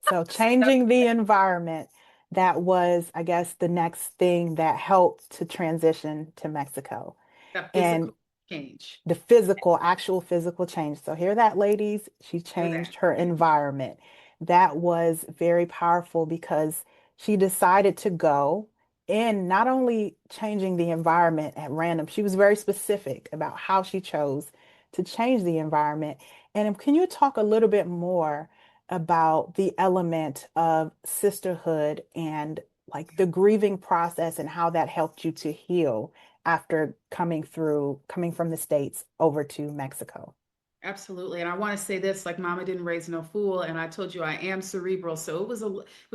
So So that's changing the environment, that was, I guess, the next thing that helped to transition to Mexico. that And physical change. the physical, actual physical change. So hear that, ladies? She Hear that? changed her environment. That was very powerful because she decided to go in not only changing the environment at random, she was very specific about how she chose to change the environment. And can you talk a little bit more about the element of sisterhood and like the grieving process and how that helped you to heal after coming from the States over to Mexico? Absolutely. And I want to say this, like mama didn't raise no fool. And I told you I am cerebral. So it was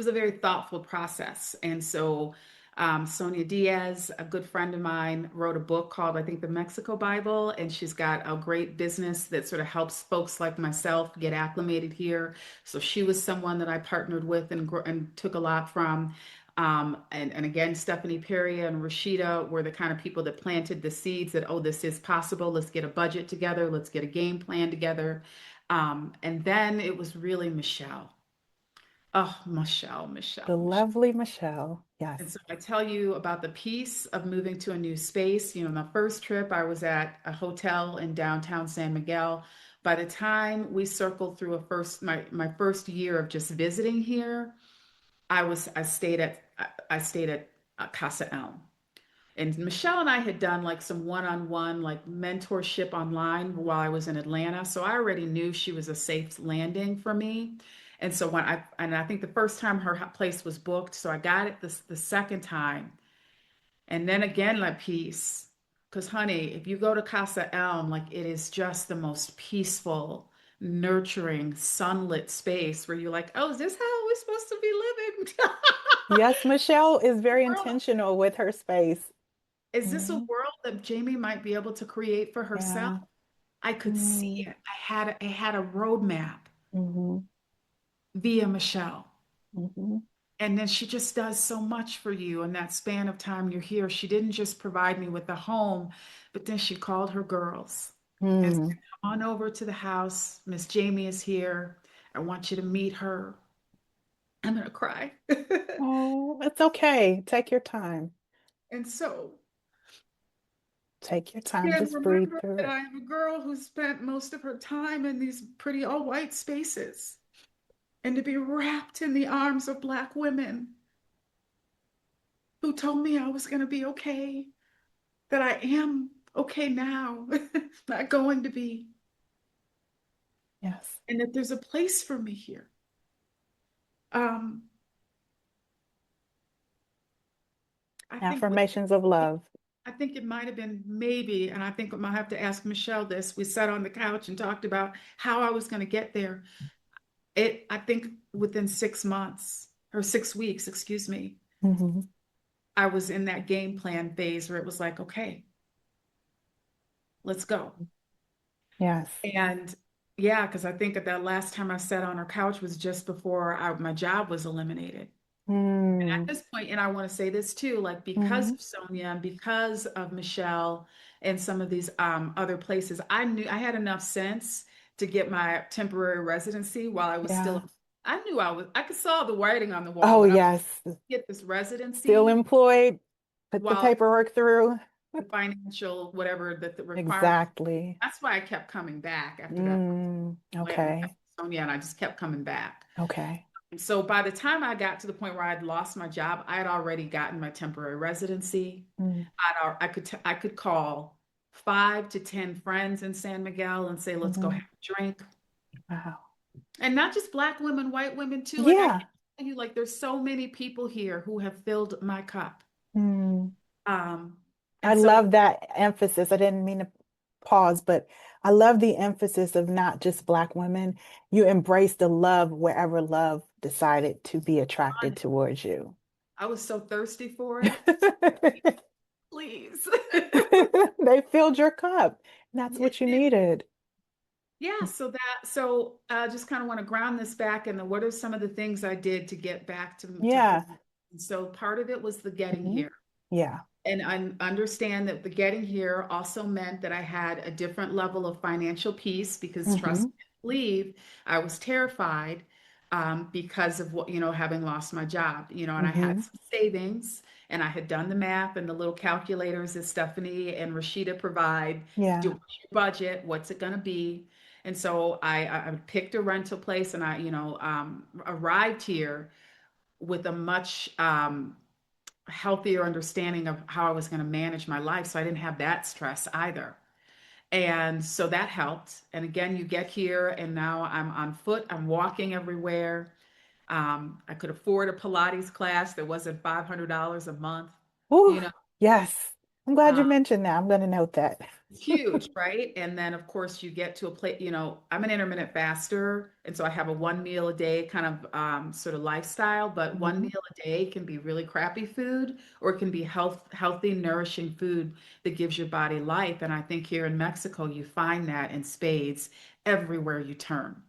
a very thoughtful process. And so Sonia Diaz, a good friend of mine, wrote a book called, I think, The Mexico Bible. And she's got a great business that sort of helps folks like myself get acclimated here. So she was someone that I partnered with and took a lot from. And again, Stephanie Perry and Rashida were the kind of people that planted the seeds that, oh, this is possible. Let's get a budget together. Let's get a game plan together. And then it was really Michelle. Oh, Michelle, The Michelle, Michelle. lovely Michelle. And so Yes. I tell you about the piece of moving to a new space. My first trip, I was at a hotel in downtown San Miguel. By the time we circled through my first year of just visiting here, I stayed at Casa Elm. And Michelle and I had done like some one-on-one like mentorship online while I was in Atlanta. So I already knew she was a safe landing for me. And so I think the first time her place was booked, so I got it the second time. And then again, La Peace. Because, honey, if you go to Casa Elm, like it is just the most peaceful, nurturing, sunlit space where you're like, oh, is this how we're supposed to be living? Yes, Michelle is very World. intentional with her space. Is this a Mhm. world that Jamie might be able to create for herself? Yeah. I could see Mm-hmm. it. I had a roadmap Hmm. via Michelle. Hmm. And then she just does so much for you in that span of time you're here. She didn't just provide me with a home, but then she called her girls and said, Mm. come on over to the house. Miss Jamie is here. I want you to meet her. I'm gonna cry. Oh, it's okay. Take your time. And so Take your time. again, Just breathe remember through that it. I am a girl who spent most of her time in these pretty all white spaces and to be wrapped in the arms of Black women who told me I was going to be okay, that I am okay now, not going to be, Yes. and that there's a place for me here. Um, I think with Affirmations of love. I think it might have been maybe, and I think I might have to ask Michelle this. We sat on the couch and talked about how I was going to get there. I think within 6 months or 6 weeks, excuse me, Hmm. I was in that game plan phase where it was like, okay, let's go. Yes. And yeah, because I think that last time I sat on her couch was just before my job was eliminated. At Mm. this point, and I want to say this too, like because Hmm. of Sonia and because of Michelle and some of these other places, I knew I had enough sense to get my temporary residency while I was still. Yeah. I knew I could saw the writing on the wall Oh, that I was yes. get this Still residency employed. Put the while paperwork through. the financial whatever that the requirement. Exactly. That's why I kept coming back after that Mm. Atlanta Okay. Sonia, and I just kept coming back. Okay. So by the time I got to the point where I'd lost my job, I had already gotten my temporary residency. Mm. I could call 5 to 10 friends in San Miguel and say, let's go Hmm. have a drink. Wow. And not just Black women, white women too. Like I Yeah. can't tell you, like there's so many people here who have filled my cup. Mm. Um, I and so love that emphasis. I didn't mean to pause, but I love the emphasis of not just Black women. You embrace the love wherever love decided to be attracted towards you. I was so thirsty for it. Please. They filled your cup. That's It what you did. needed. Yeah, so I just kind of want to ground this back and what are some of the things I did to get back to Yeah. home. And so part of it was the getting Hmm. here. Yeah. And I understand that the getting here also meant that I had a different level of financial peace because trust Hmm. me, believe I was terrified because of what, having lost my job, and I had Hmm. some savings and I had done the math and the little calculators that Stephanie and Rashida provide. Do Yeah. what's your budget? What's it going to be? And so I picked a rental place and I, arrived here with a much healthier understanding of how I was going to manage my life. So I didn't have that stress either. And so that helped. And again, you get here, and now I'm on foot, I'm walking everywhere. I could afford a Pilates class that wasn't $500 a month, Ooh, you know. yes. I'm glad you Um, mentioned that. I'm going to note that. It's huge, right? And then, of course, you get to a place, I'm an intermittent faster. And so I have a one meal a day kind of sort of lifestyle, but one Hmm. meal a day can be really crappy food or it can be healthy, nourishing food that gives your body life. And I think here in Mexico, you find that in spades everywhere you turn.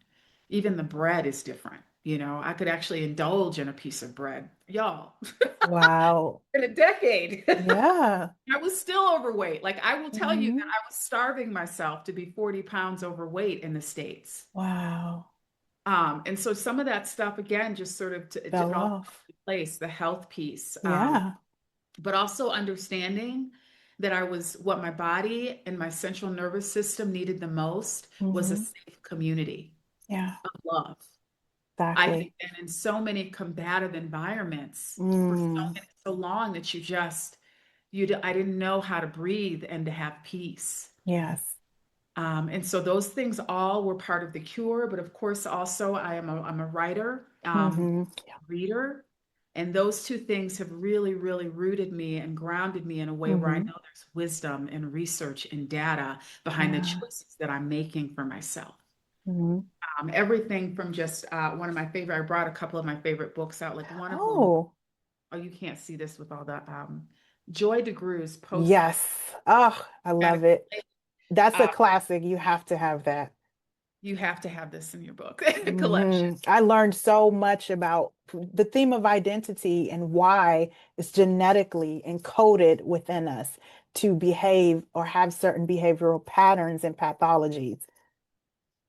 Even the bread is different. I could actually indulge in a piece of bread. Y'all, Wow. in a decade. Yeah. I was still overweight. Like I will tell you that Hmm. I was starving myself to be 40 pounds overweight in the States. Wow. And so some of that stuff again just sort of Fell all off. in place, the health piece, Yeah. but also understanding that I was what my body and my central nervous system needed the most was a Hmm. safe community Yeah. of love. I had Exactly. been in so many combative environments for Mm. so long that I didn't know how to breathe and to have peace. Yes. And so those things all were part of the cure. But of course, also I'm a writer, Hmm. reader, and those two things have really, really rooted me and grounded me in a way where I Hmm. know there's wisdom and research and data behind the Yeah. choices that I'm making for myself. Hmm. Everything from just one of my favorite, I brought a couple of my favorite books out. Like one of them, Oh, oh, you can't see this with all the Joy DeGrue's post. yes. Oh, I love it. That's a Uh, classic. You have to have that. you have to have this in your book collection. I learned so much about the theme of identity and why it's genetically encoded within us to behave or have certain behavioral patterns and pathologies.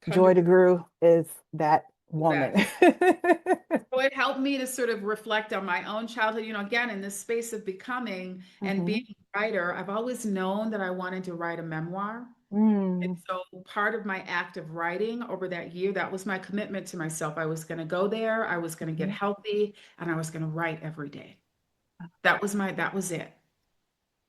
Couldn't Joy agree DeGruy is that with woman. that. So it helped me to sort of reflect on my own childhood. Again, in this space of becoming and being Hmm. a writer, I've always known that I wanted to write a memoir. And Mm. so part of my act of writing over that year, that was my commitment to myself. I was going to go there, I was going to get Mhm. healthy, and I was going to write every day. That was it.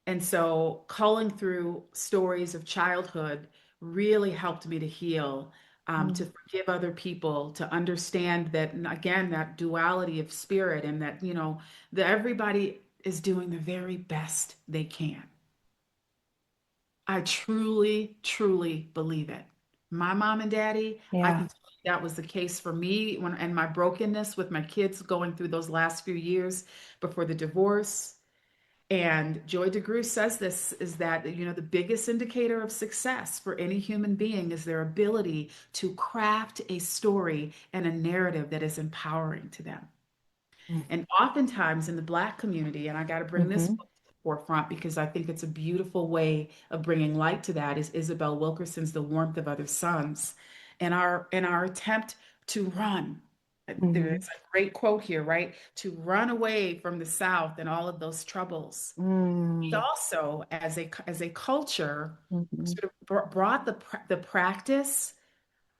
And so culling through stories of childhood really helped me to heal, to Mm. forgive other people, to understand that, and again, that duality of spirit and that, that everybody is doing the very best they can. I truly, truly believe it. My mom and daddy, I Yeah. can tell you that was the case for me and my brokenness with my kids going through those last few years before the divorce. And Joy DeGruy says this is that, the biggest indicator of success for any human being is their ability to craft a story and a narrative that is empowering to them. And oftentimes in the Black community, and I got to bring this Mm-hmm. book to the forefront because I think it's a beautiful way of bringing light to that, is Isabel Wilkerson's The Warmth of Other Suns. And our attempt to run. There's Hmm. a great quote here, right? To run away from the South and all of those troubles. We Mm. also, as a culture, Hmm. sort of brought the practice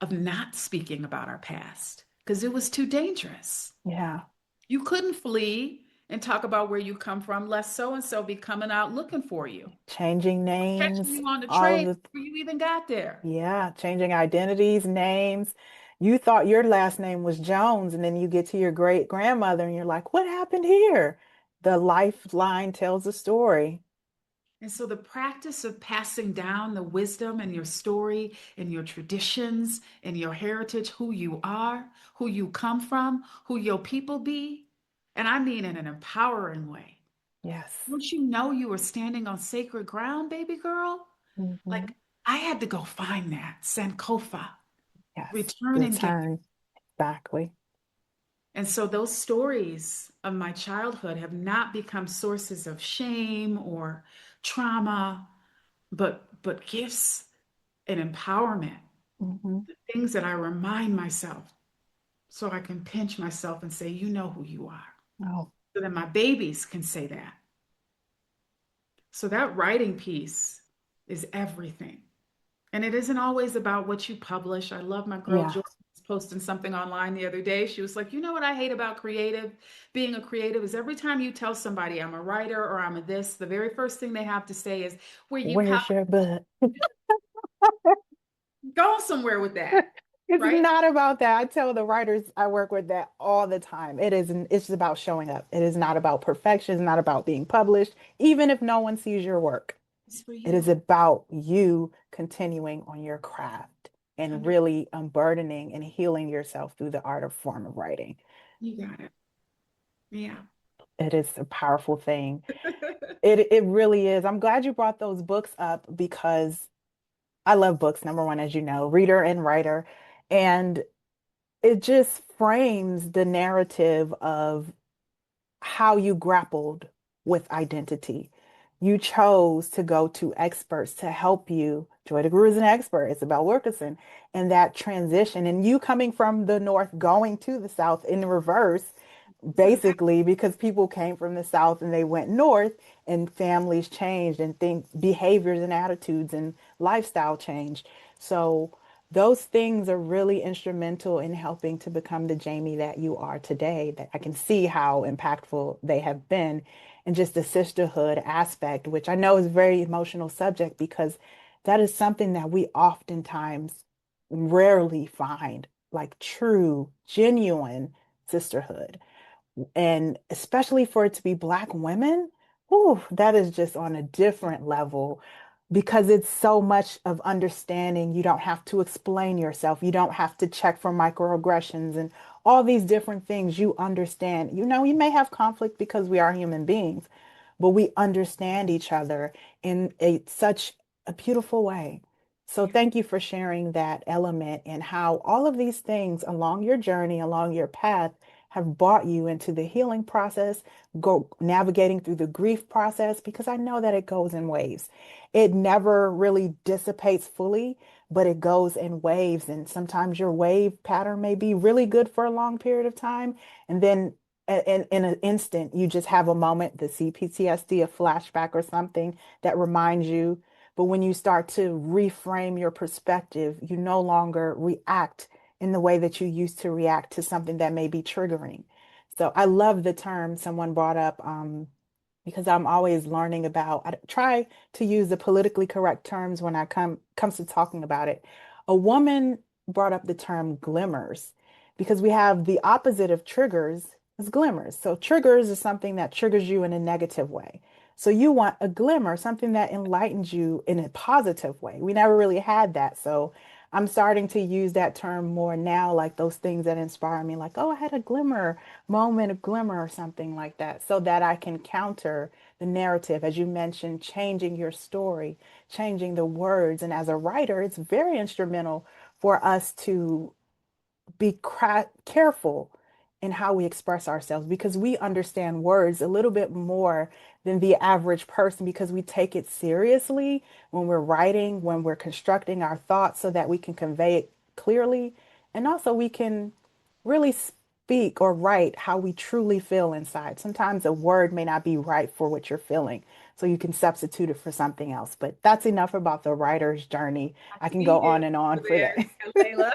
of not speaking about our past because it was too dangerous. Yeah. You couldn't flee and talk about where you come from, lest so and so be coming out looking for you, Changing catching names, you on the all of train the, before you even got there. yeah, changing identities, names. You thought your last name was Jones, and then you get to your great grandmother and you're like, what happened here? The lifeline tells a story. And so the practice of passing down the wisdom and your story and your traditions and your heritage, who you are, who you come from, who your people be, and I mean in an empowering way. Yes. Don't you know you were standing on sacred ground, baby girl? Hmm. Like, I had to go find that Sankofa, Yes. return and get. Return. Exactly. And so those stories of my childhood have not become sources of shame or trauma, but gifts and empowerment, Hmm. things that I remind myself so I can pinch myself and say, you know who you are. Oh, So that my babies can say that. So that writing piece is everything. And it isn't always about what you publish. I love my girl yeah. Jordan was posting something online the other day. She was like, you know what I hate about being a creative is every time you tell somebody I'm a writer or I'm a this, the very first thing they have to say is, where you Where's your butt? go somewhere with that, It's right? not about that. I tell the writers I work with that all the time. It's about showing up. It is not about perfection. It's not about being published, even if no one sees your work. It's for It is you. about you continuing on your craft and 100. really unburdening and healing yourself through the art of form of writing. You got it. Yeah. It is a powerful thing. It really is. I'm glad you brought those books up because I love books, number one, as you know, reader and writer. And it just frames the narrative of how you grappled with identity. You chose to go to experts to help you. Joy DeGruy is an expert. It's about Wilkerson and that transition. And you coming from the North, going to the South in reverse, So that, basically because people came from the South and they went North and families changed and things, behaviors and attitudes and lifestyle changed. So those things are really instrumental in helping to become the Jamie that you are today. That I can see how impactful they have been, and just the sisterhood aspect, which I know is a very emotional subject because that is something that we oftentimes rarely find, like true, genuine sisterhood. And especially for it to be Black women, whew, that is just on a different level because it's so much of understanding. You don't have to explain yourself. You don't have to check for microaggressions and all these different things. You understand. You know, you may have conflict because we are human beings, but we understand each other in such a beautiful way. So yeah. thank you for sharing that element and how all of these things along your journey, along your path, have brought you into the healing process, go navigating through the grief process, because I know that it goes in waves. It never really dissipates fully, but it goes in waves. And sometimes your wave pattern may be really good for a long period of time. And then in an instant, you just have a moment, the CPTSD, a flashback or something that reminds you. But when you start to reframe your perspective, you no longer react in the way that you used to react to something that may be triggering. So I love the term someone brought up because I'm always learning about, I try to use the politically correct terms when I comes to talking about it. A woman brought up the term glimmers because we have the opposite of triggers is glimmers. So triggers is something that triggers you in a negative way. So you want a glimmer, something that enlightens you in a positive way. We never really had that. So I'm starting to use that term more now, like those things that inspire me, like, oh, I had a glimmer moment, a glimmer or something like that, so that I can counter the narrative, as you mentioned, changing your story, changing the words. And as a writer, it's very instrumental for us to be careful in how we express ourselves because we understand words a little bit more than the average person because we take it seriously when we're writing, when we're constructing our thoughts so that we can convey it clearly. And also, we can really speak or write how we truly feel inside. Sometimes a word may not be right for what you're feeling. So you can substitute it for something else. But that's enough about the writer's journey. I I can see go you on and on over for there, that. Layla,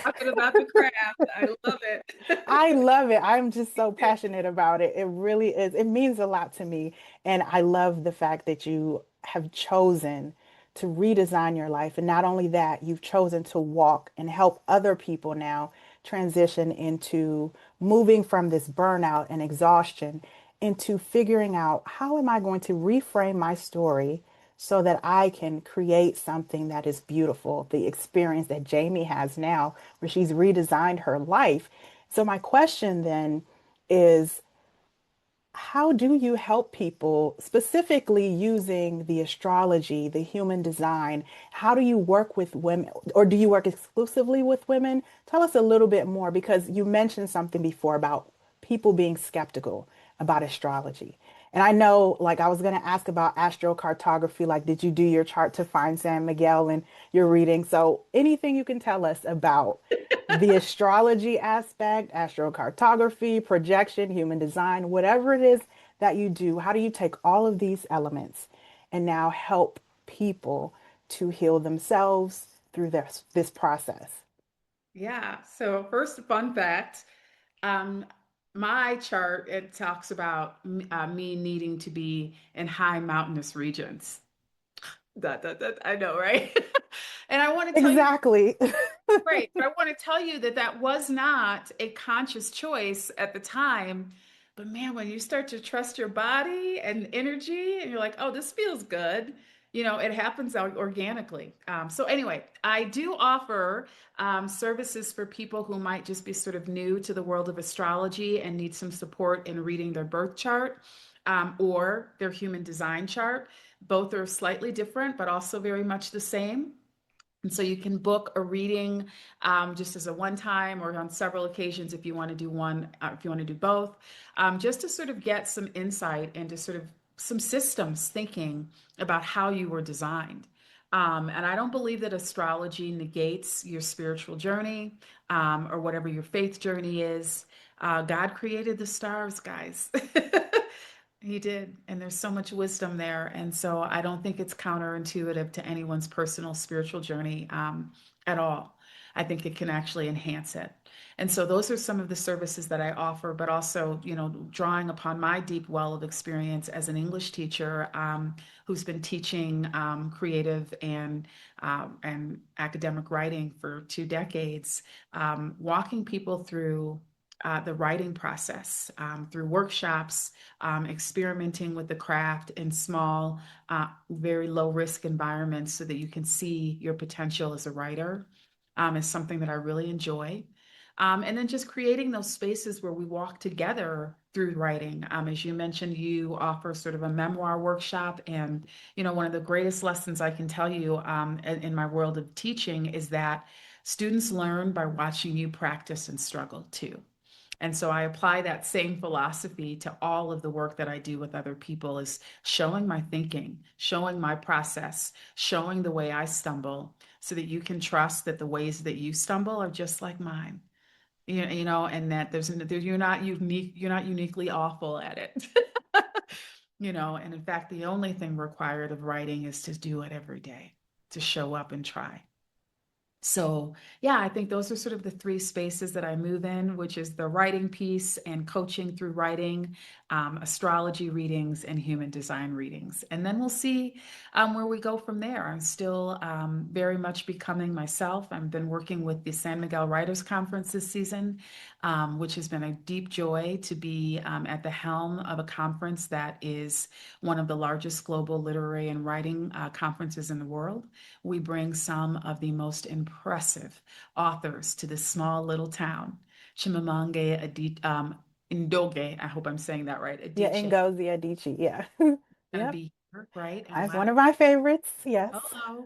talking about the craft. I love it. I love it. I'm just so passionate about it. It really is. It means a lot to me. And I love the fact that you have chosen to redesign your life. And not only that, you've chosen to walk and help other people now transition into moving from this burnout and exhaustion into figuring out how am I going to reframe my story so that I can create something that is beautiful. The experience that Jamie has now, where she's redesigned her life. So, my question then is how do you help people specifically using the astrology, the human design? How do you work with women, or do you work exclusively with women? Tell us a little bit more because you mentioned something before about people being skeptical about astrology. And I know, like, I was going to ask about astrocartography, like, did you do your chart to find San Miguel in your reading? So, anything you can tell us about the astrology aspect, astrocartography, projection, human design, whatever it is that you do, how do you take all of these elements and now help people to heal themselves through this process? Yeah. So first, fun fact. Um, my chart, it talks about me needing to be in high mountainous regions. I know, right? And I want to tell you, Exactly. right, but I want to tell you that that was not a conscious choice at the time. But man, when you start to trust your body and energy, and you're like, oh, this feels good, it happens out organically. So, anyway, I do offer services for people who might just be sort of new to the world of astrology and need some support in reading their birth chart or their human design chart. Both are slightly different, but also very much the same. And so you can book a reading just as a one time or on several occasions if you want to do one, if you want to do both, just to sort of get some insight into sort of some systems thinking about how you were designed. And I don't believe that astrology negates your spiritual journey or whatever your faith journey is. God created the stars, guys. He did. And there's so much wisdom there. And so I don't think it's counterintuitive to anyone's personal spiritual journey at all. I think it can actually enhance it. And so those are some of the services that I offer, but also, drawing upon my deep well of experience as an English teacher who's been teaching creative and academic writing for 2 decades, walking people through the writing process through workshops, experimenting with the craft in small, very low risk environments so that you can see your potential as a writer is something that I really enjoy. And then just creating those spaces where we walk together through writing. As you mentioned, you offer sort of a memoir workshop. And, one of the greatest lessons I can tell you in my world of teaching is that students learn by watching you practice and struggle too. And so I apply that same philosophy to all of the work that I do with other people is showing my thinking, showing my process, showing the way I stumble so that you can trust that the ways that you stumble are just like mine. And that you're not unique, you're not uniquely awful at it. And in fact, the only thing required of writing is to do it every day, to show up and try. So, yeah, I think those are sort of the three spaces that I move in, which is the writing piece and coaching through writing, astrology readings, and human design readings. And then we'll see where we go from there. I'm still very much becoming myself. I've been working with the San Miguel Writers Conference this season, which has been a deep joy to be at the helm of a conference that is one of the largest global literary and writing conferences in the world. We bring some of the most impressive authors to this small little town, Chimamanda Ngozi. I hope I'm saying that right. Yeah, Adichie Ngozi Adichie. Yeah. going to Yep. be here, right? And One of my favorites. Yes.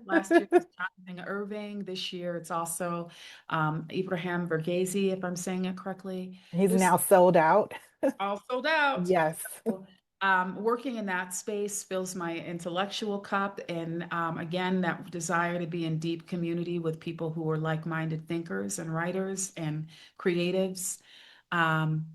last year was Jonathan Irving. This year it's also Ibrahim Verghese, if I'm saying it correctly. He's There's now sold out. all sold out. Yes. So, working in that space fills my intellectual cup. And again, that desire to be in deep community with people who are like-minded thinkers and writers and creatives. Um,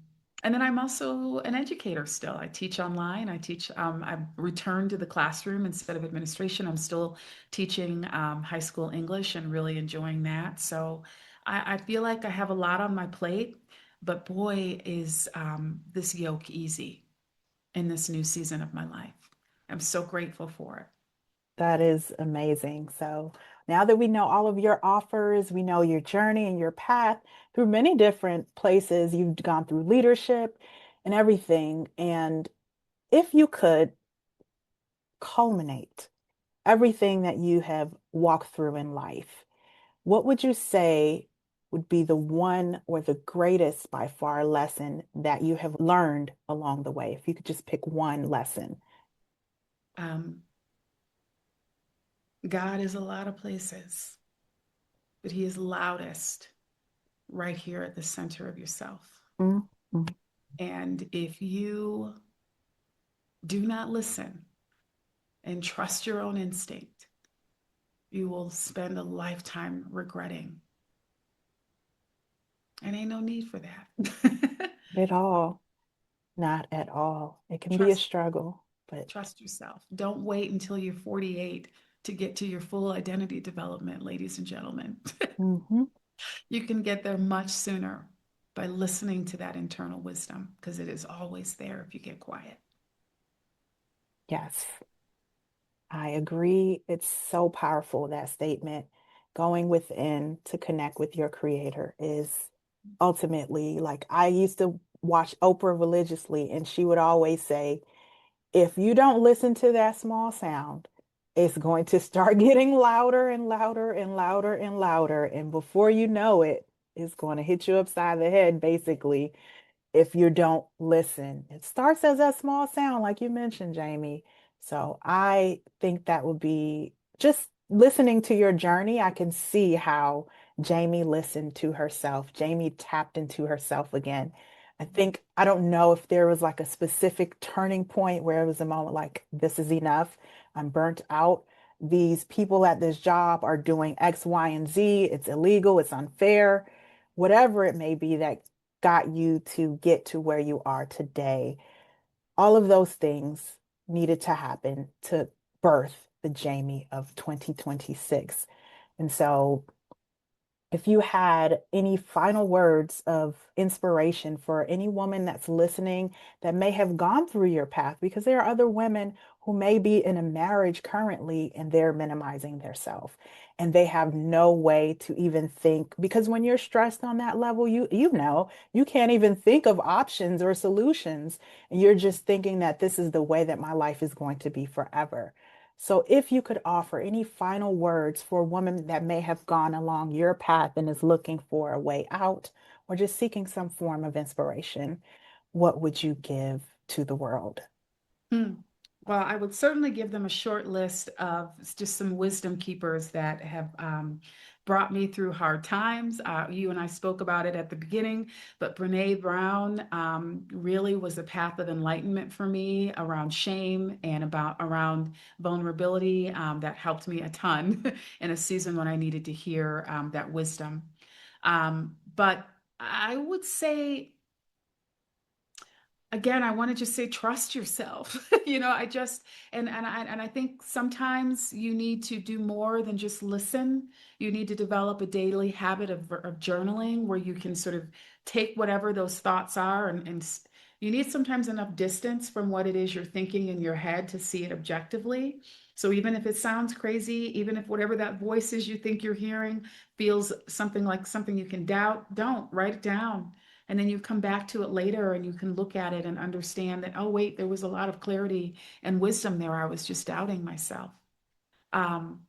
and then I'm also an educator still. I teach online. I've returned to the classroom instead of administration. I'm still teaching high school English and really enjoying that. So I feel like I have a lot on my plate, but boy, is this yoke easy in this new season of my life. I'm so grateful for it. That is amazing. So now that we know all of your offers, we know your journey and your path through many different places. You've gone through leadership and everything. And if you could culminate everything that you have walked through in life, what would you say would be the one or the greatest by far lesson that you have learned along the way? If you could just pick one lesson. Um, God is a lot of places, but he is loudest right here at the center of yourself. Mm, mm. And if you do not listen and trust your own instinct, you will spend a lifetime regretting. And ain't no need for that. Not at all. Not at all. It can be a Trust, struggle, but trust yourself. Don't wait until you're 48 to get to your full identity development, ladies and gentlemen. mhm, You can get there much sooner by listening to that internal wisdom because it is always there if you get quiet. yes, I agree. It's so powerful, that statement. Going within to connect with your creator is ultimately like I used to watch Oprah religiously, and she would always say, if you don't listen to that small sound, it's going to start getting louder and louder and louder and louder. And before you know it, it's going to hit you upside the head, basically, if you don't listen. It starts as a small sound, like you mentioned, Jamie. So I think that would be just listening to your journey. I can see how Jamie listened to herself. Jamie tapped into herself again. I think, I don't know if there was like a specific turning point where it was a moment like, this is enough. I'm burnt out. These people at this job are doing X, Y, and Z. It's illegal. It's unfair. Whatever it may be that got you to get to where you are today. All of those things needed to happen to birth the Jamie of 2026. And so if you had any final words of inspiration for any woman that's listening that may have gone through your path, because there are other women who may be in a marriage currently and they're minimizing their self and they have no way to even think, because when you're stressed on that level, you can't even think of options or solutions, and you're just thinking that this is the way that my life is going to be forever. So, if you could offer any final words for a woman that may have gone along your path and is looking for a way out or just seeking some form of inspiration, what would you give to the world? Hmm. Well, I would certainly give them a short list of just some wisdom keepers that have brought me through hard times. You and I spoke about it at the beginning, but Brene Brown really was a path of enlightenment for me around shame and about around vulnerability. That helped me a ton in a season when I needed to hear that wisdom. But I would say again, I want to just say trust yourself. I just and I think sometimes you need to do more than just listen. You need to develop a daily habit of journaling where you can sort of take whatever those thoughts are and you need sometimes enough distance from what it is you're thinking in your head to see it objectively. So even if it sounds crazy, even if whatever that voice is you think you're hearing feels something like something you can doubt, don't write it down, and then you come back to it later and you can look at it and understand that, oh, wait, there was a lot of clarity and wisdom there. I was just doubting myself. Um,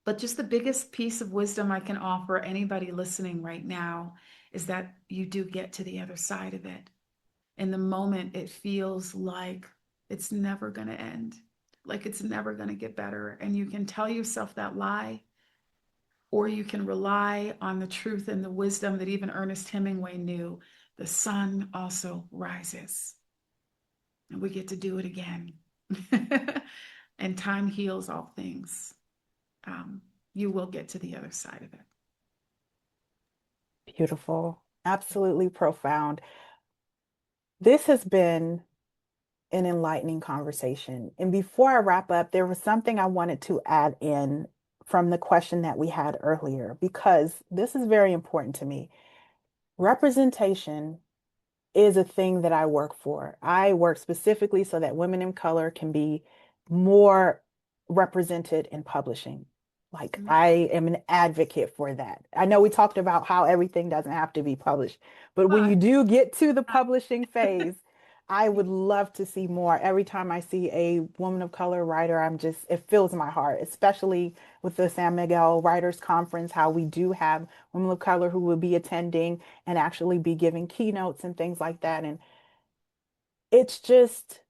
but just the biggest piece of wisdom I can offer anybody listening right now is that you do get to the other side of it. In the moment, it feels like it's never going to end, like it's never going to get better. And you can tell yourself that lie, or you can rely on the truth and the wisdom that even Ernest Hemingway knew. The sun also rises, and we get to do it again. And time heals all things. You will get to the other side of it. Beautiful, absolutely profound. This has been an enlightening conversation. And before I wrap up, there was something I wanted to add in from the question that we had earlier, because this is very important to me. Representation is a thing that I work for. I work specifically so that women of color can be more represented in publishing. Like, Mm. I am an advocate for that. I know we talked about how everything doesn't have to be published, but when you But do get to the publishing phase, I would love to see more. Every time I see a woman of color writer, it fills my heart, especially with the San Miguel Writers Conference, how we do have women of color who will be attending and actually be giving keynotes and things like that. And it's just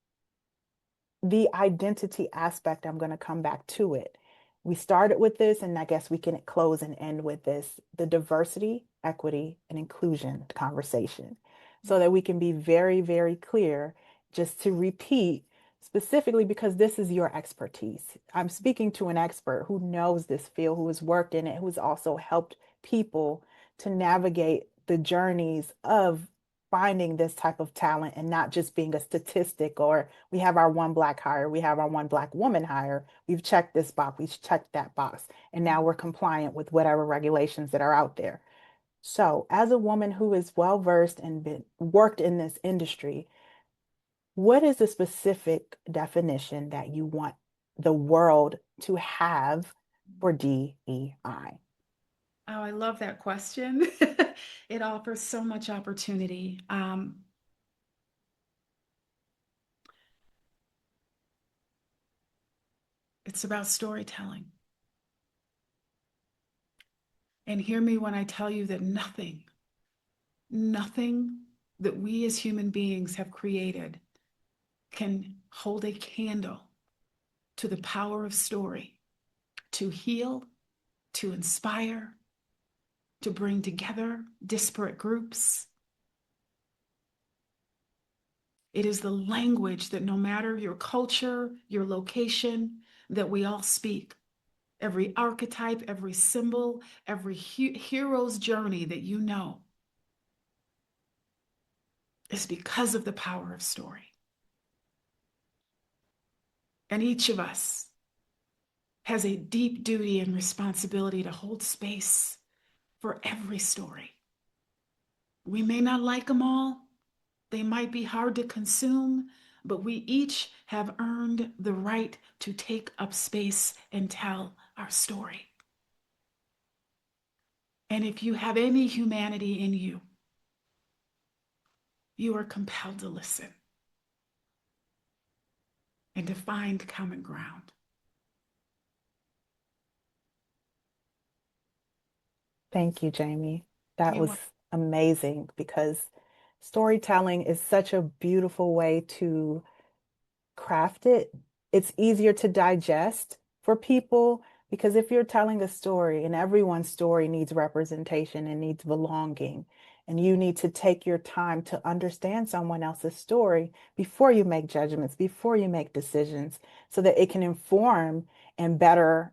the identity aspect, I'm going to come back to it. We started with this, and I guess we can close and end with this, the diversity, equity, and inclusion conversation, so that we can be very, very clear, just to repeat specifically because this is your expertise. I'm speaking to an expert who knows this field, who has worked in it, who's also helped people to navigate the journeys of finding this type of talent and not just being a statistic or we have our one black hire, we have our one black woman hire. We've checked this box, we've checked that box, and now we're compliant with whatever regulations that are out there. So, as a woman who is well versed and been worked in this industry, what is the specific definition that you want the world to have for DEI? Oh, I love that question. It offers so much opportunity. It's about storytelling. And hear me when I tell you that nothing that we as human beings have created can hold a candle to the power of story to heal, to inspire, to bring together disparate groups. It is the language that no matter your culture, your location, that we all speak. Every archetype, every symbol, every hero's journey that you know is because of the power of story. And each of us has a deep duty and responsibility to hold space for every story. We may not like them all, they might be hard to consume, but we each have earned the right to take up space and tell our story. And if you have any humanity in you, you are compelled to listen and to find common ground. Thank you, Jamie. That You was are, amazing because storytelling is such a beautiful way to craft it. It's easier to digest for people because if you're telling a story and everyone's story needs representation and needs belonging, and you need to take your time to understand someone else's story before you make judgments, before you make decisions, so that it can inform and better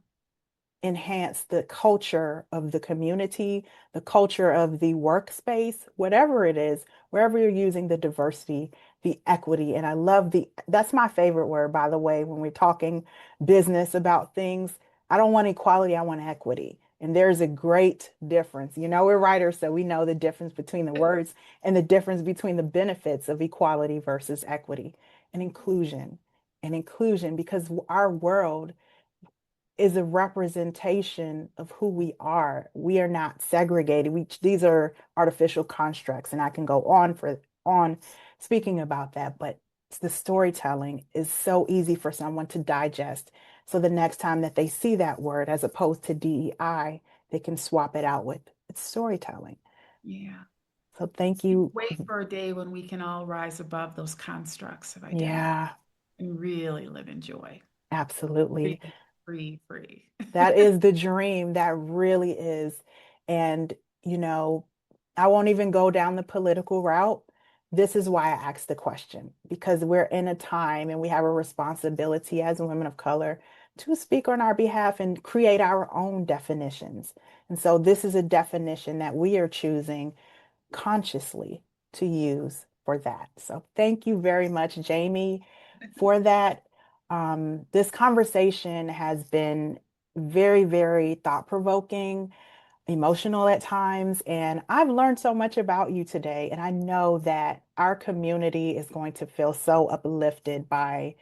enhance the culture of the community, the culture of the workspace, whatever it is, wherever you're using the diversity, the equity. And I love that's my favorite word, by the way, when we're talking business about things. I don't want equality, I want equity. And there's a great difference. You know, we're writers, so we know the difference between the words and the difference between the benefits of equality versus equity and inclusion. And inclusion, because our world is a representation of who we are. We are not segregated. These are artificial constructs, and I can go on speaking about that, but the storytelling is so easy for someone to digest. So the next time that they see that word, as opposed to DEI, they can swap it out with it's storytelling. yeah. So thank you. Wait for a day when we can all rise above those constructs of identity Yeah, and really live in joy. absolutely. Free, free, free. That is the dream. That really is. And, you know, I won't even go down the political route. This is why I asked the question, because we're in a time and we have a responsibility as women of color to speak on our behalf and create our own definitions. And so this is a definition that we are choosing consciously to use for that. So thank you very much, Jamie, for that. This conversation has been very, very thought-provoking, emotional at times, and I've learned so much about you today. And I know that our community is going to feel so uplifted by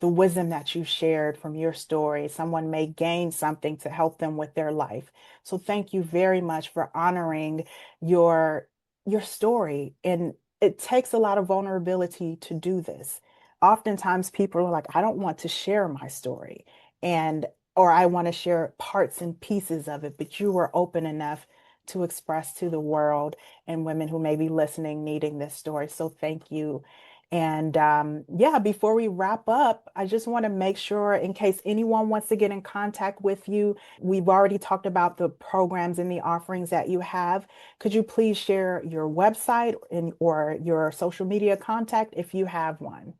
the wisdom that you shared from your story. Someone may gain something to help them with their life. So thank you very much for honoring your your story and it takes a lot of vulnerability to do this. Oftentimes people are like, I don't want to share my story and or I want to share parts and pieces of it, but you were open enough to express to the world and women who may be listening needing this story. So thank you. And yeah, before we wrap up, I just want to make sure in case anyone wants to get in contact with you, we've already talked about the programs and the offerings that you have. Could you please share your website and or your social media contact if you have one?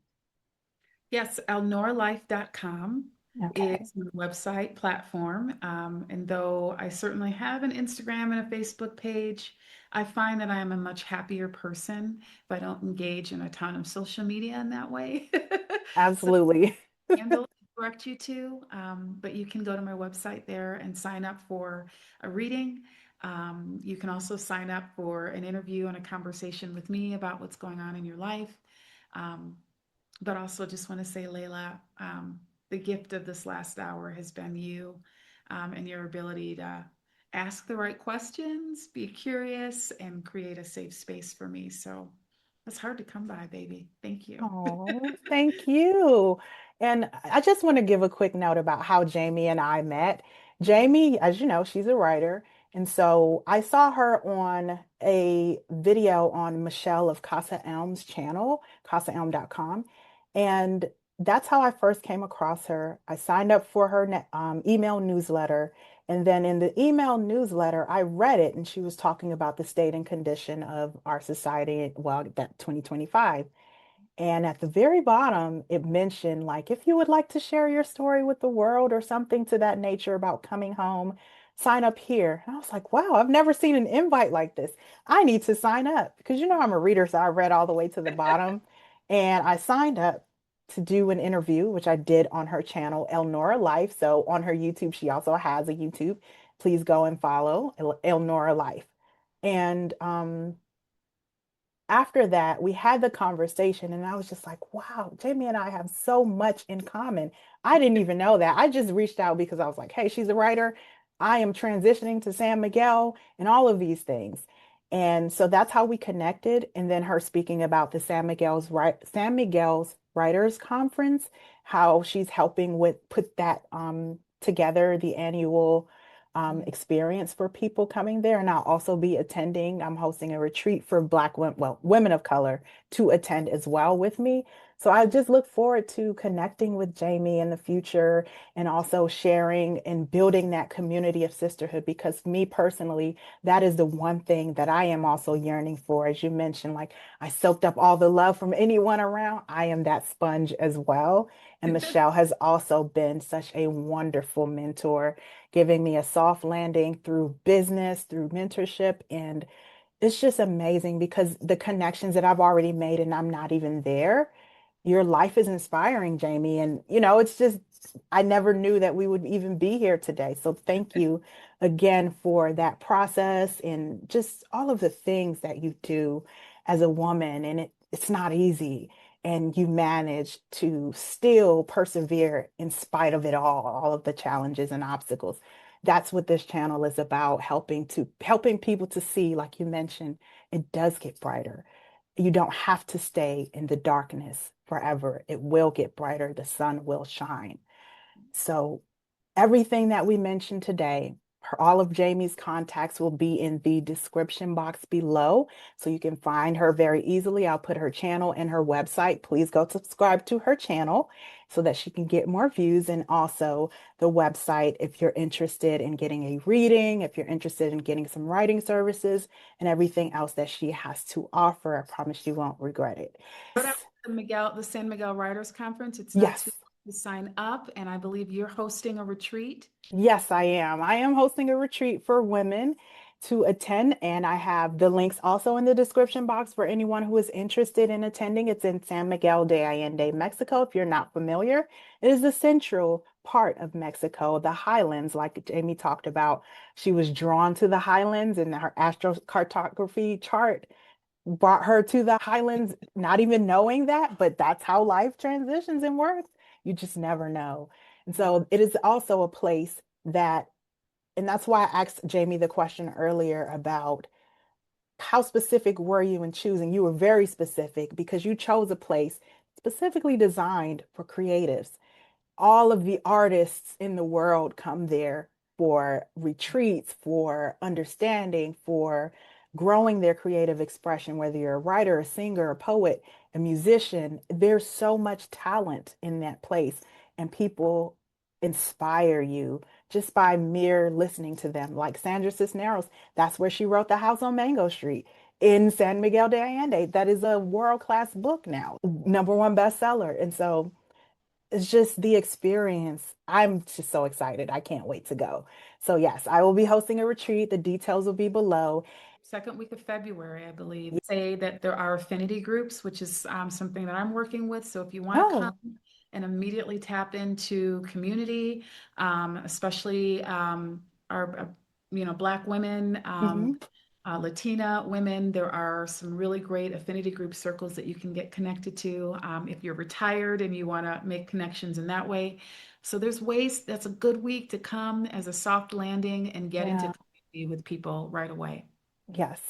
Yes, elnoralife.com Okay. is my website platform. And though I certainly have an Instagram and a Facebook page, I find that I am a much happier person if I don't engage in a ton of social media in that way. So Absolutely. handle direct you to, but you can go to my website there and sign up for a reading. You can also sign up for an interview and a conversation with me about what's going on in your life. Um, but also just want to say, Layla, the gift of this last hour has been you and your ability to ask the right questions, be curious, and create a safe space for me. So that's hard to come by, baby. Thank you. Oh, thank you. And I just want to give a quick note about how Jamie and I met. Jamie, as you know, she's a writer. And so I saw her on a video on Michelle of Casa Elm's channel, casaelm.com. And that's how I first came across her. I signed up for her email newsletter. And then in the email newsletter, I read it, and she was talking about the state and condition of our society, well, that 2025. And at the very bottom, it mentioned, like, if you would like to share your story with the world or something to that nature about coming home, sign up here. And I was like, wow, I've never seen an invite like this. I need to sign up because you know I'm a reader, so I read all the way to the bottom. And I signed up to do an interview, which I did on her channel, Elnora Life. So on her YouTube, she also has a YouTube. Please go and follow Elnora Life. And after that, we had the conversation, and I was just like, wow, Jamie and I have so much in common. I didn't even know that. I just reached out because I was like, hey, she's a writer. I am transitioning to San Miguel and all of these things. And so that's how we connected. And then her speaking about the San Miguel's Writers Conference, how she's helping with put that together, the annual experience for people coming there. And I'll also be attending, I'm hosting a retreat for Black women, well, women of color to attend as well with me. So I just look forward to connecting with Jamie in the future and also sharing and building that community of sisterhood because me personally, that is the one thing that I am also yearning for. As you mentioned, like I soaked up all the love from anyone around. I am that sponge as well. And Michelle has also been such a wonderful mentor giving me a soft landing through business, through mentorship. And it's just amazing because the connections that I've already made and I'm not even there. Your life is inspiring, Jamie. And, you know, it's just, I never knew that we would even be here today. So thank you again for that process and just all of the things that you do as a woman. And it's not easy. And you manage to still persevere in spite of it all of the challenges and obstacles. That's what this channel is about, helping people to see, like you mentioned, it does get brighter. You don't have to stay in the darkness forever. It will get brighter. The sun will shine. So everything that we mentioned today, all of Jamie's contacts will be in the description box below. So you can find her very easily. I'll put her channel and her website. Please go subscribe to her channel so that she can get more views and also the website if you're interested in getting a reading, if you're interested in getting some writing services and everything else that she has to offer. I promise you won't regret it. What up, the San Miguel Writers Conference? It's not too Yes. late to sign up, and I believe you're hosting a retreat. Yes, I am. I am hosting a retreat for women to attend, and I have the links also in the description box for anyone who is interested in attending. It's in San Miguel de Allende, Mexico. If you're not familiar, it is the central part of Mexico, the highlands, like Jamie talked about. She was drawn to the highlands, and her astrocartography chart brought her to the highlands, not even knowing that, but that's how life transitions and works. You just never know. And so it is also a place that, and that's why I asked Jamie the question earlier about how specific were you in choosing? You were very specific because you chose a place specifically designed for creatives. All of the artists in the world come there for retreats, for understanding, for growing their creative expression, whether you're a writer, a singer, a poet, a musician. There's so much talent in that place, and people inspire you just by mere listening to them. Like Sandra Cisneros, that's where she wrote The House on Mango Street in San Miguel de Allende. That is a world-class book now, number one bestseller. And so it's just the experience. I'm just so excited. I can't wait to go. So, yes, I will be hosting a retreat. The details will be below. Second week of February, I believe. Say that there are affinity groups, which is something that I'm working with. So if you want to come Oh, and immediately tap into community, especially our, Black women, hmm, Latina women, there are some really great affinity group circles that you can get connected to if you're retired and you want to make connections in that way. So there's ways. That's a good week to come as a soft landing and get into yeah. community with people right away. Yes.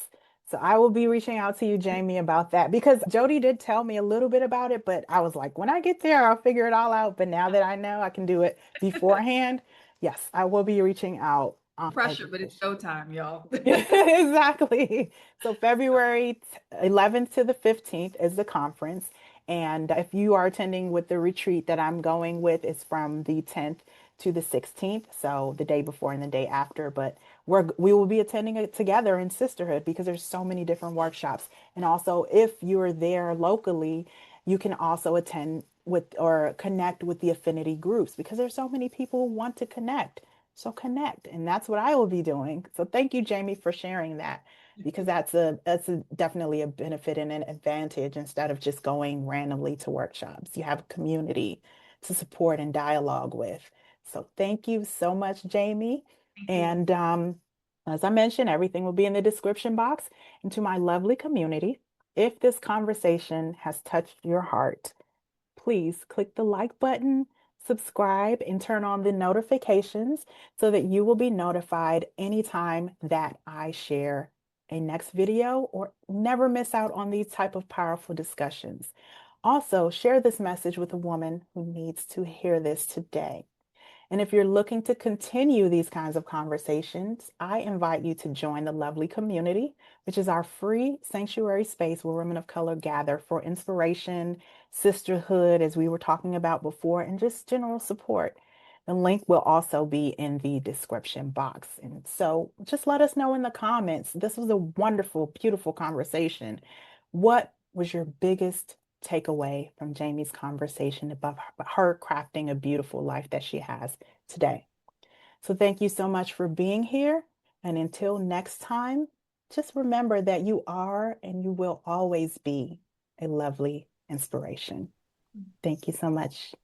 So I will be reaching out to you, Jamie, about that because Jody did tell me a little bit about it, but I was like, when I get there, I'll figure it all out. But now that I know I can do it beforehand, yes, I will be reaching out as Pressure, but it's official. go time, y'all. Exactly. So February 11th to the 15th is the conference. And if you are attending with the retreat that I'm going with, is from the 10th to the 16th. So the day before and the day after. But we will be attending it together in Sisterhood because there's so many different workshops. And also, if you're there locally, you can also attend with or connect with the affinity groups because there's so many people who want to connect. So connect, and that's what I will be doing. So thank you, Jamie, for sharing that because definitely a benefit and an advantage instead of just going randomly to workshops. You have a community to support and dialogue with. So thank you so much, Jamie. Thank you. And as I mentioned, everything will be in the description box. And to my lovely community, if this conversation has touched your heart, please click the like button, subscribe, and turn on the notifications so that you will be notified anytime that I share a next video or never miss out on these type of powerful discussions. Also, share this message with a woman who needs to hear this today. And if you're looking to continue these kinds of conversations, I invite you to join the lovely community, which is our free sanctuary space where women of color gather for inspiration, sisterhood, as we were talking about before, and just general support. The link will also be in the description box. And so just let us know in the comments. This was a wonderful, beautiful conversation. What was your biggest takeaway from Jamie's conversation about her crafting a beautiful life that she has today? So thank you so much for being here. And until next time, just remember that you are and you will always be a lovely inspiration. Thank you so much.